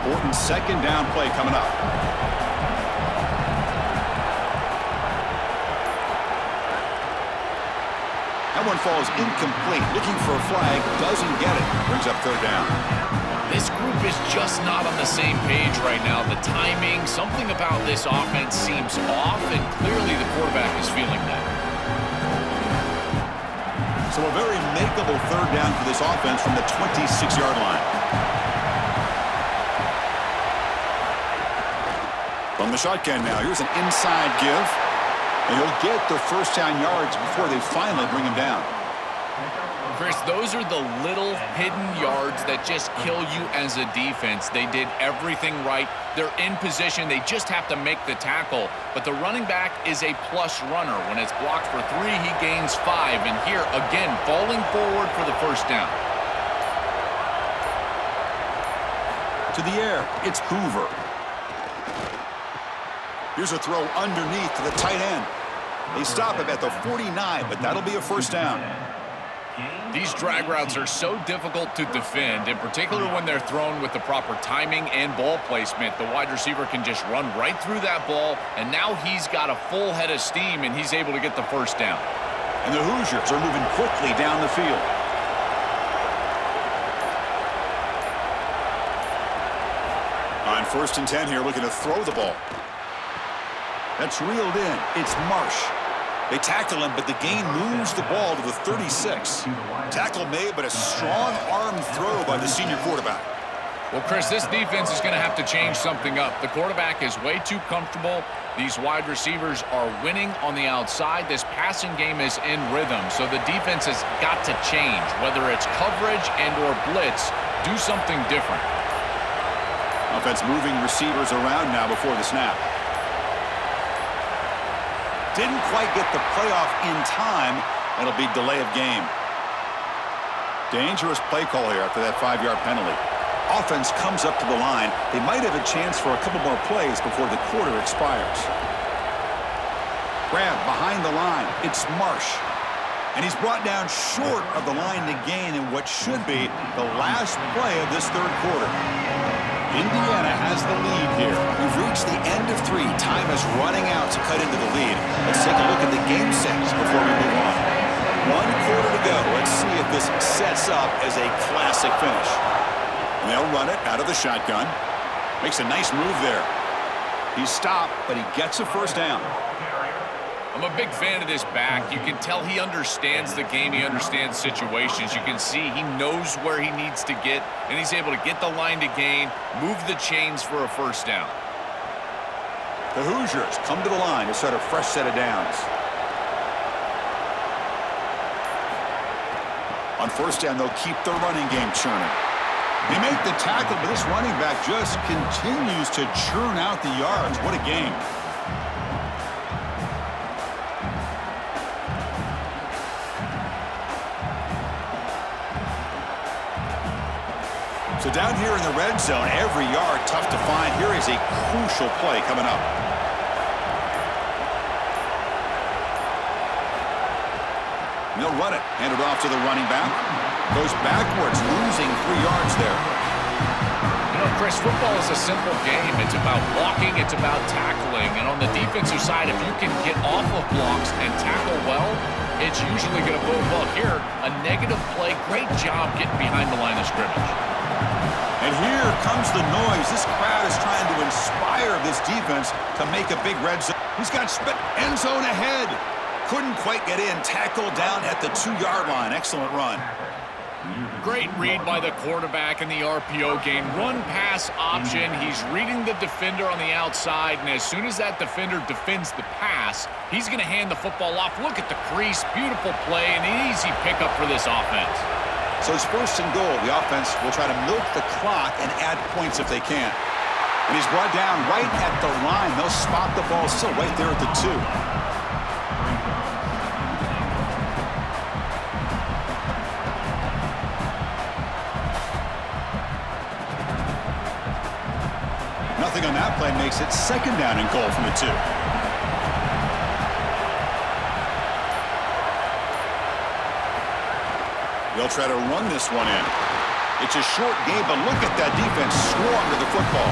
Important second down play coming up. That one falls incomplete. Looking for a flag. Doesn't get it. Brings up third down. This group is just not on the same page right now. The timing, something about this offense seems off, and clearly the quarterback is feeling that. So a very makeable third down for this offense from the 26-yard line. From the shotgun now, here's an inside give. And he'll get the first down yards before they finally bring him down. Chris, those are the little hidden yards that just kill you as a defense. They did everything right. They're in position. They just have to make the tackle. But the running back is a plus runner. When it's blocked for 3, he gains 5. And here, again, falling forward for the first down. To the air, it's Hoover. Here's a throw underneath to the tight end. They stop him at the 49, but that'll be a first down. These drag routes are so difficult to defend, in particular when they're thrown with the proper timing and ball placement. The wide receiver can just run right through that ball, and now he's got a full head of steam, and he's able to get the first down. And the Hoosiers are moving quickly down the field. On 1st and 10 here, looking to throw the ball. That's reeled in. It's Marsh. They tackle him, but the gain moves the ball to the 36. Tackle made, but a strong arm throw by the senior quarterback. Well, Chris, this defense is going to have to change something up. The quarterback is way too comfortable. These wide receivers are winning on the outside. This passing game is in rhythm, so the defense has got to change. Whether it's coverage and or blitz, do something different. Offense moving receivers around now before the snap. Didn't quite get the playoff in time. It'll be delay of game. Dangerous play call here after that 5-yard penalty. Offense comes up to the line. They might have a chance for a couple more plays before the quarter expires. Grab behind the line. It's Marsh. And he's brought down short of the line to gain in what should be the last play of this third quarter. Indiana has the lead here. We've reached the end of 3. Time is running out to cut into the lead. Let's take a look at the game sets before we move on. 1 quarter to go. Let's see if this sets up as a classic finish. And they'll run it out of the shotgun. Makes a nice move there. He's stopped, but he gets a first down. I'm a big fan of this back. You can tell he understands the game. He understands situations. You can see he knows where he needs to get, and he's able to get the line to gain, move the chains for a first down. The Hoosiers come to the line to start a fresh set of downs. On first down, they'll keep the running game churning. They make the tackle, but this running back just continues to churn out the yards. What a game. So down here in the red zone, every yard tough to find. Here is a crucial play coming up. And they'll run it. Hand it off to the running back. Goes backwards, losing 3 yards there. You know, Chris, football is a simple game. It's about blocking. It's about tackling. And on the defensive side, if you can get off of blocks and tackle well, it's usually going to bode well. Here, a negative play. Great job getting behind the line of scrimmage. And here comes the noise. This crowd is trying to inspire this defense to make a big red zone. He's got end zone ahead. Couldn't quite get in. Tackle down at the 2-yard line. Excellent run. Great read by the quarterback in the RPO game. Run-pass option. He's reading the defender on the outside, and as soon as that defender defends the pass, he's going to hand the football off. Look at the crease. Beautiful play and an easy pickup for this offense. So it's first and goal. The offense will try to milk the clock and add points if they can. And he's brought down right at the line. They'll spot the ball still right there at the 2. Nothing on that play makes it second down and goal from the 2. They'll try to run this one in. It's a short game, but look at that defense swarm to the football.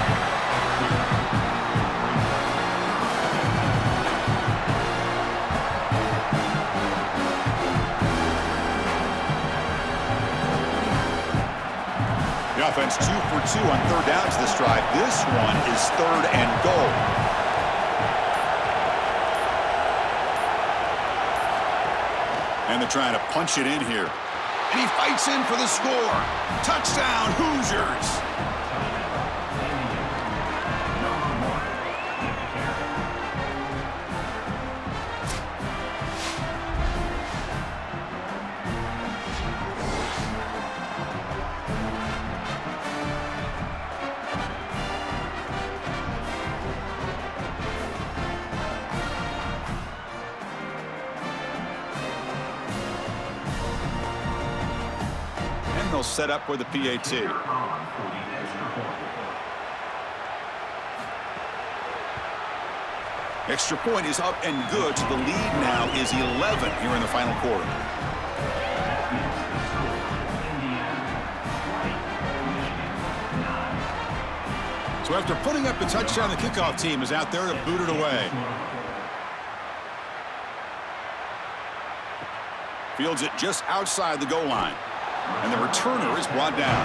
The offense 2 for 2 on third downs this drive. This one is third and goal. And they're trying to punch it in here. And he fights in for the score. Touchdown, Hoosiers. They'll set up with the PAT. Extra point is up and good, so the lead now is 11 here in the final quarter. So after putting up the touchdown, the kickoff team is out there to boot it away. Fields it just outside the goal line. And the returner is brought down.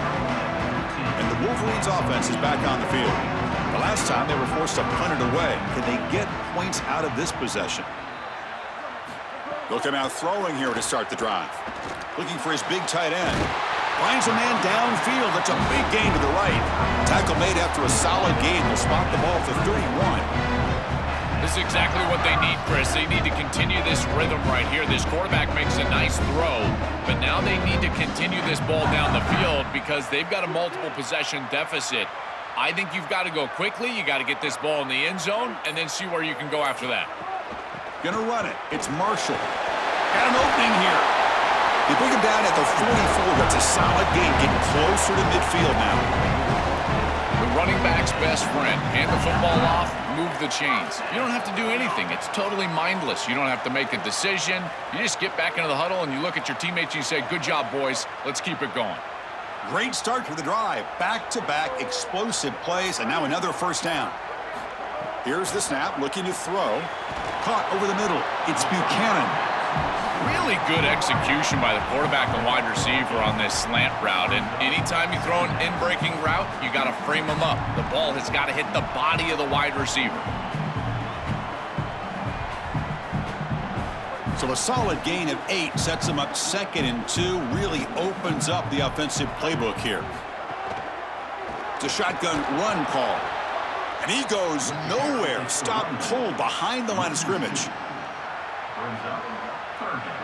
And the Wolverines offense is back on the field. The last time they were forced to punt it away. Can they get points out of this possession? They'll come out throwing here to start the drive. Looking for his big tight end. Finds a man downfield. That's a big gain to the right. Tackle made after a solid gain. Will spot the ball at the 31. This is exactly what they need, Chris. They need to continue this rhythm right here. This quarterback makes a nice throw, but now they need to continue this ball down the field because they've got a multiple possession deficit. I think you've got to go quickly. You got to get this ball in the end zone and then see where you can go after that. Gonna run it. It's Marshall. Got an opening here. They bring him down at the 44. That's a solid gain, getting closer to midfield now. The running back's best friend. Hand the football off, move the chains. You don't have to do anything. It's totally mindless. You don't have to make a decision. You just get back into the huddle and you look at your teammates and you say, good job, boys. Let's keep it going. Great start to the drive. Back-to-back explosive plays, and now another first down. Here's the snap, looking to throw. Caught over the middle. It's Buchanan. Really good execution by the quarterback and wide receiver on this slant route. And anytime you throw an in-breaking route, you got to frame them up. The ball has got to hit the body of the wide receiver. So a solid gain of 8 sets him up 2nd and 2. Really opens up the offensive playbook here. It's a shotgun run call. And he goes nowhere. Stopped cold behind the line of scrimmage. Brings up 3rd down.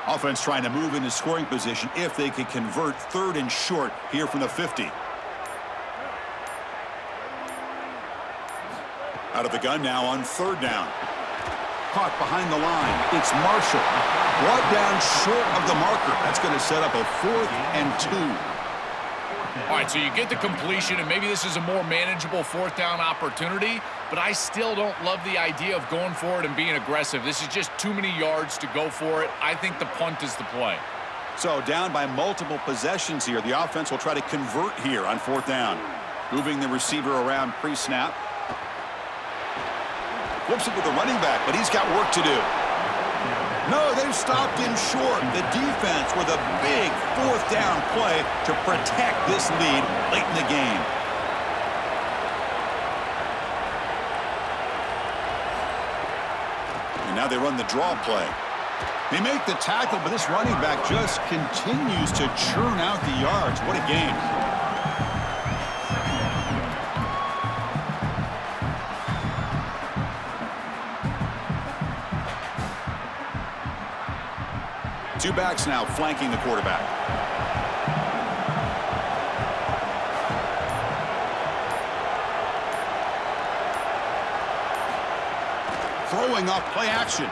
Offense trying to move into scoring position if they could convert 3rd and short here from the 50. Out of the gun now on 3rd down. Caught behind the line. It's Marshall. Brought down short of the marker. That's going to set up a 4th and 2. All right, so you get the completion, and maybe this is a more manageable 4th down opportunity, but I still don't love the idea of going for it and being aggressive. This is just too many yards to go for it. I think the punt is the play. So down by multiple possessions here. The offense will try to convert here on 4th down. Moving the receiver around pre-snap. Flips it to the running back, but he's got work to do. No, they've stopped him short. The defense with a big 4th down play to protect this lead late in the game. And now they run the draw play. They make the tackle, but this running back just continues to churn out the yards. What a game. Two backs now flanking the quarterback. Throwing off play action.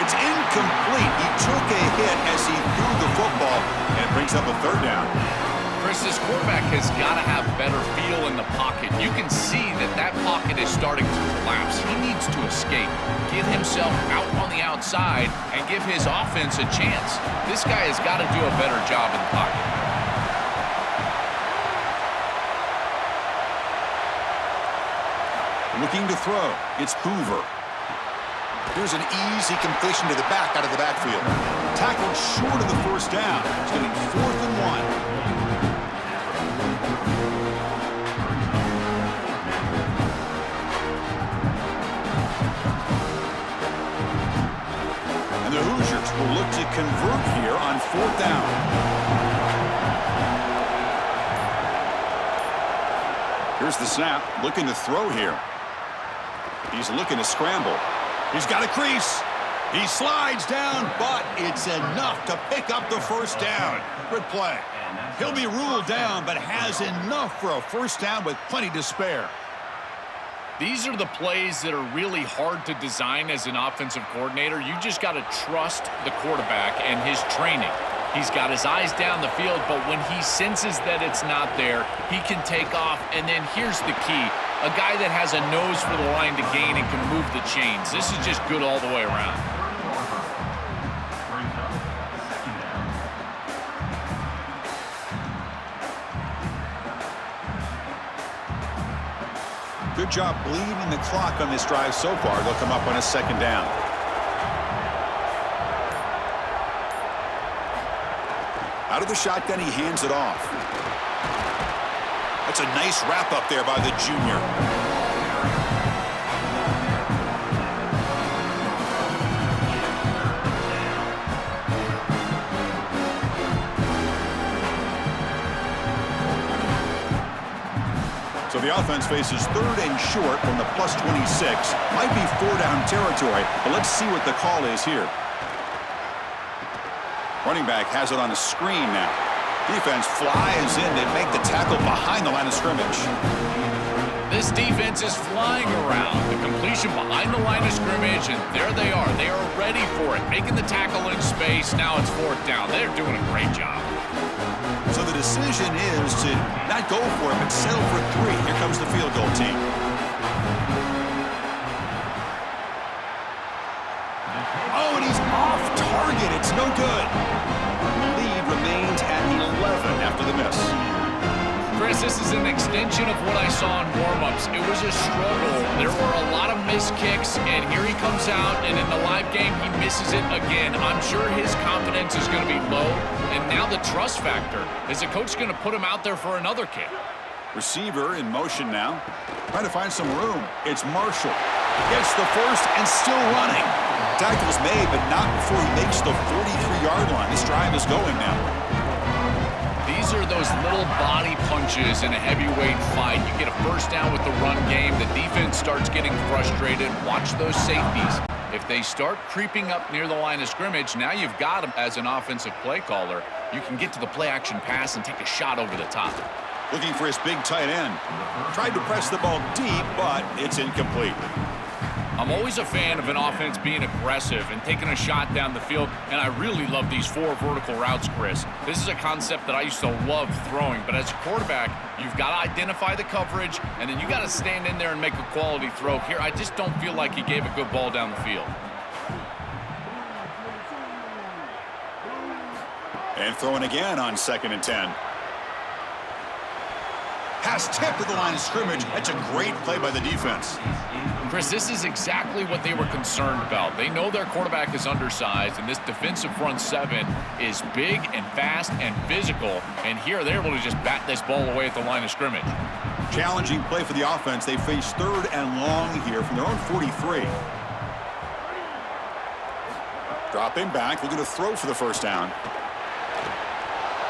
It's incomplete. He took a hit as he threw the football, and it brings up a 3rd down. Chris, this quarterback has got to have better feel in the pocket. You can see that pocket is starting to collapse. He needs to escape, get himself out on the outside, and give his offense a chance. This guy has got to do a better job in the pocket. Looking to throw. It's Hoover. Here's an easy completion to the back out of the backfield. Tackled short of the 1st down. It's going to be 4th and 1. And the Hoosiers will look to convert here on 4th down. Here's the snap. Looking to throw here. He's looking to scramble. He's got a crease. He slides down, but it's enough to pick up the 1st down. Good play. He'll be ruled down, but has enough for a 1st down with plenty to spare. These are the plays that are really hard to design as an offensive coordinator. You just got to trust the quarterback and his training. He's got his eyes down the field, but when he senses that it's not there, he can take off. And then here's the key. A guy that has a nose for the line to gain and can move the chains. This is just good all the way around. Brings up 2nd down. Good job bleeding the clock on this drive so far. They'll come up on a 2nd down. Out of the shotgun, he hands it off. That's a nice wrap up there by the junior. So the offense faces 3rd and short from the +26. Might be 4 down territory, but let's see what the call is here. Running back has it on the screen now. Defense flies in. They make the tackle behind the line of scrimmage. This defense is flying around. The completion behind the line of scrimmage, and there they are. They are ready for it. Making the tackle in space. Now it's 4th down. They're doing a great job. So the decision is to not go for it, but settle for 3. Here comes the field goal team. Oh, and he's off target. It's no good. Lead remains at 11 after the miss. Chris, this is an extension of what I saw in warm-ups. It was a struggle. There were a lot of missed kicks, and here he comes out, and in the live game, he misses it again. I'm sure his confidence is going to be low, and now the trust factor. Is the coach going to put him out there for another kick? Receiver in motion now. Trying to find some room. It's Marshall. Gets the first and still running. Tackle's made, but not before he makes the 43-yard line. This drive is going now. These are those little body punches in a heavyweight fight. You get a first down with the run game. The defense starts getting frustrated. Watch those safeties. If they start creeping up near the line of scrimmage, now you've got them as an offensive play caller. You can get to the play-action pass and take a shot over the top. Looking for his big tight end. Tried to press the ball deep, but it's incomplete. I'm always a fan of an offense being aggressive and taking a shot down the field, and I really love these 4 vertical routes, Chris. This is a concept that I used to love throwing, but as a quarterback, you've got to identify the coverage, and then you got to stand in there and make a quality throw. Here, I just don't feel like he gave a good ball down the field. And throwing again on 2nd and 10. Pass tipped at the line of scrimmage. That's a great play by the defense. Chris, this is exactly what they were concerned about. They know their quarterback is undersized, and this defensive front 7 is big and fast and physical. And here they're able to just bat this ball away at the line of scrimmage. Challenging play for the offense. They face 3rd and long here from their own 43. Dropping back, looking to throw for the first down.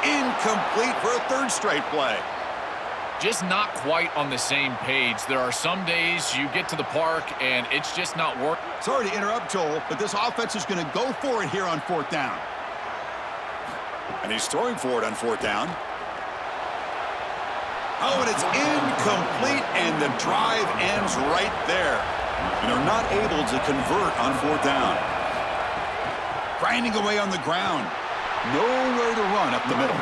Incomplete for a 3rd straight play. Just not quite on the same page. There are some days you get to the park and it's just not working. Sorry to interrupt, Joel, but this offense is going to go for it here on 4th down. And he's throwing for it on 4th down. Oh, and it's incomplete, and the drive ends right there. And they're not able to convert on 4th down. Grinding away on the ground. Nowhere to run up the middle.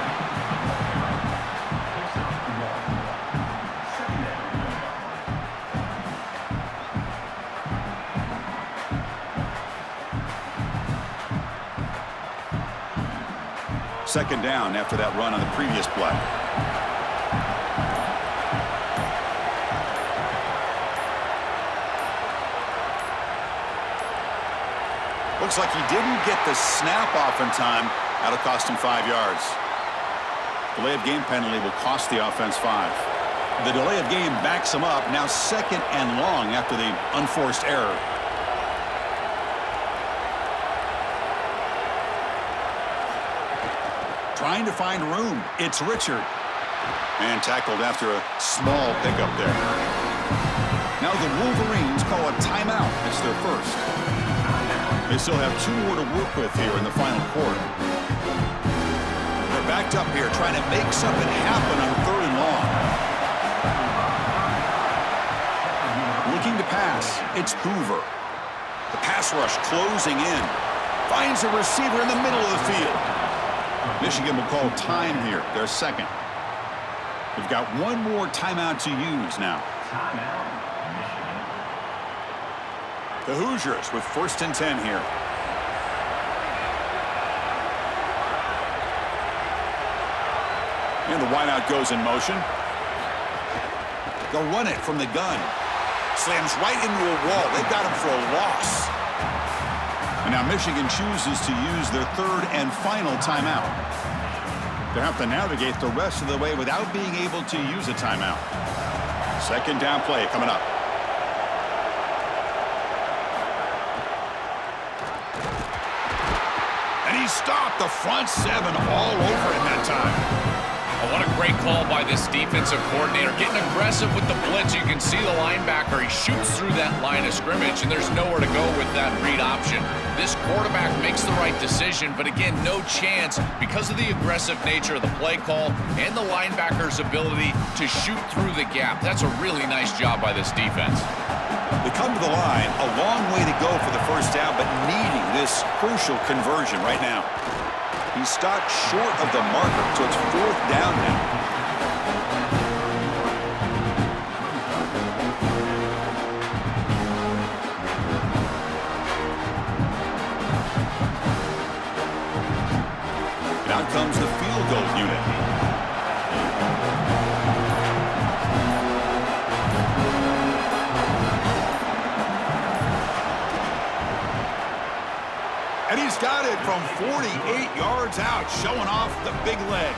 Second down after that run on the previous play. Looks like he didn't get the snap off in time. That'll cost him 5 yards. Delay of game penalty will cost the offense 5. The delay of game backs him up. Now 2nd and long after the unforced error. Trying to find room. It's Richard. And tackled after a small pickup there. Now the Wolverines call a timeout. It's their first. They still have 2 more to work with here in the final quarter. They're backed up here trying to make something happen on 3rd and long. Looking to pass. It's Hoover. The pass rush closing in. Finds a receiver in the middle of the field. Michigan will call time here, their second. They've got 1 more timeout to use now. The Hoosiers with 1st and 10 here. And the wideout goes in motion. They'll run it from the gun. Slams right into a wall. They've got him for a loss. And now Michigan chooses to use their 3rd and final timeout. They'll have to navigate the rest of the way without being able to use a timeout. 2nd down play coming up. And he stopped the front 7 all over in that time. Oh, what a great call by this defensive coordinator. Getting aggressive with the blitz. You can see the linebacker. He shoots through that line of scrimmage, and there's nowhere to go with that read option. This quarterback makes the right decision, but again, no chance because of the aggressive nature of the play call and the linebacker's ability to shoot through the gap. That's a really nice job by this defense. They come to the line, a long way to go for the first down, but needing this crucial conversion right now. He stopped short of the marker, so it's 4th down now. Out comes the field goal unit. And he's got it from 48 yards out, showing off the big leg.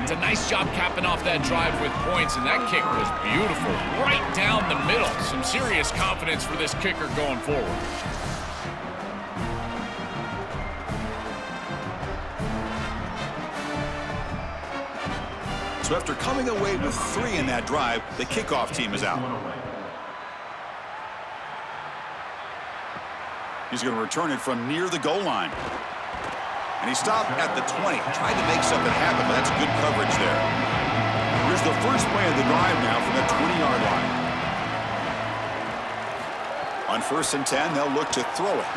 It's a nice job capping off that drive with points, and that kick was beautiful. Right down the middle. Some serious confidence for this kicker going forward. So after coming away with 3 in that drive, the kickoff team is out. He's going to return it from near the goal line. And he stopped at the 20. Tried to make something happen, but that's good coverage there. Here's the first play of the drive now from the 20-yard line. On 1st and 10, they'll look to throw it.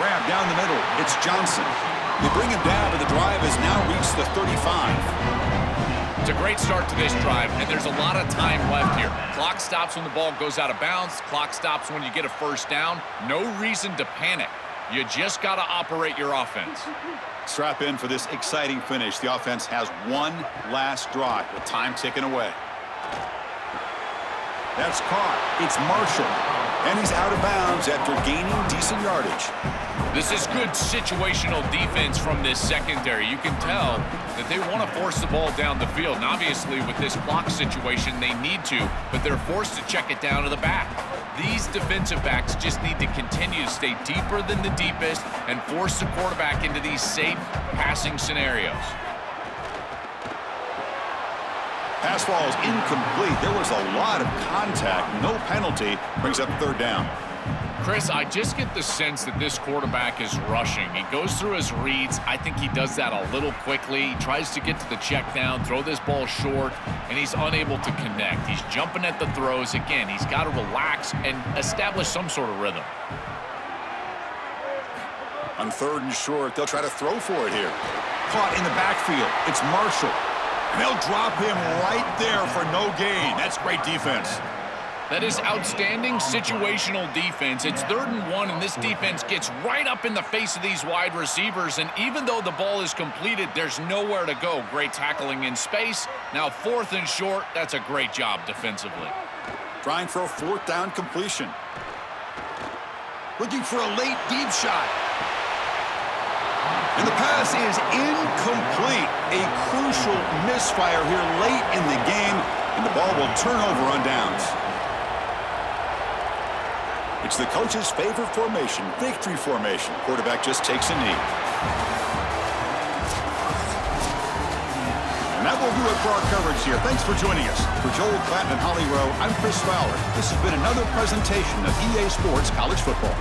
Grab down the middle. It's Johnson. They bring him down, but the drive has now reached the 35. It's a great start to this drive, and there's a lot of time left here. Clock stops when the ball goes out of bounds. Clock stops when you get a first down. No reason to panic. You just got to operate your offense. Strap in for this exciting finish. The offense has one last drive with time ticking away. That's caught. It's Marshall. And he's out of bounds after gaining decent yardage. This is good situational defense from this secondary. You can tell that they want to force the ball down the field. And obviously, with this clock situation, they need to, but they're forced to check it down to the back. These defensive backs just need to continue to stay deeper than the deepest and force the quarterback into these safe passing scenarios. Pass ball is incomplete. There was a lot of contact. No penalty. Brings up 3rd down. Chris, I just get the sense that this quarterback is rushing. He goes through his reads. I think he does that a little quickly. He tries to get to the check down, throw this ball short, and he's unable to connect. He's jumping at the throws. Again, he's got to relax and establish some sort of rhythm. On 3rd and short, they'll try to throw for it here. Caught in the backfield. It's Marshall. And they'll drop him right there for no gain. That's great defense. That is outstanding situational defense. It's 3rd and 1, and this defense gets right up in the face of these wide receivers. And even though the ball is completed, there's nowhere to go. Great tackling in space. Now 4th and short. That's a great job defensively. Trying for a 4th down completion. Looking for a late deep shot. And the pass is incomplete. A crucial misfire here late in the game, and the ball will turn over on downs. It's the coach's favorite formation, victory formation. Quarterback just takes a knee. And that will do it for our coverage here. Thanks for joining us. For Joel Clatton and Holly Rowe, I'm Chris Fowler. This has been another presentation of EA Sports College Football.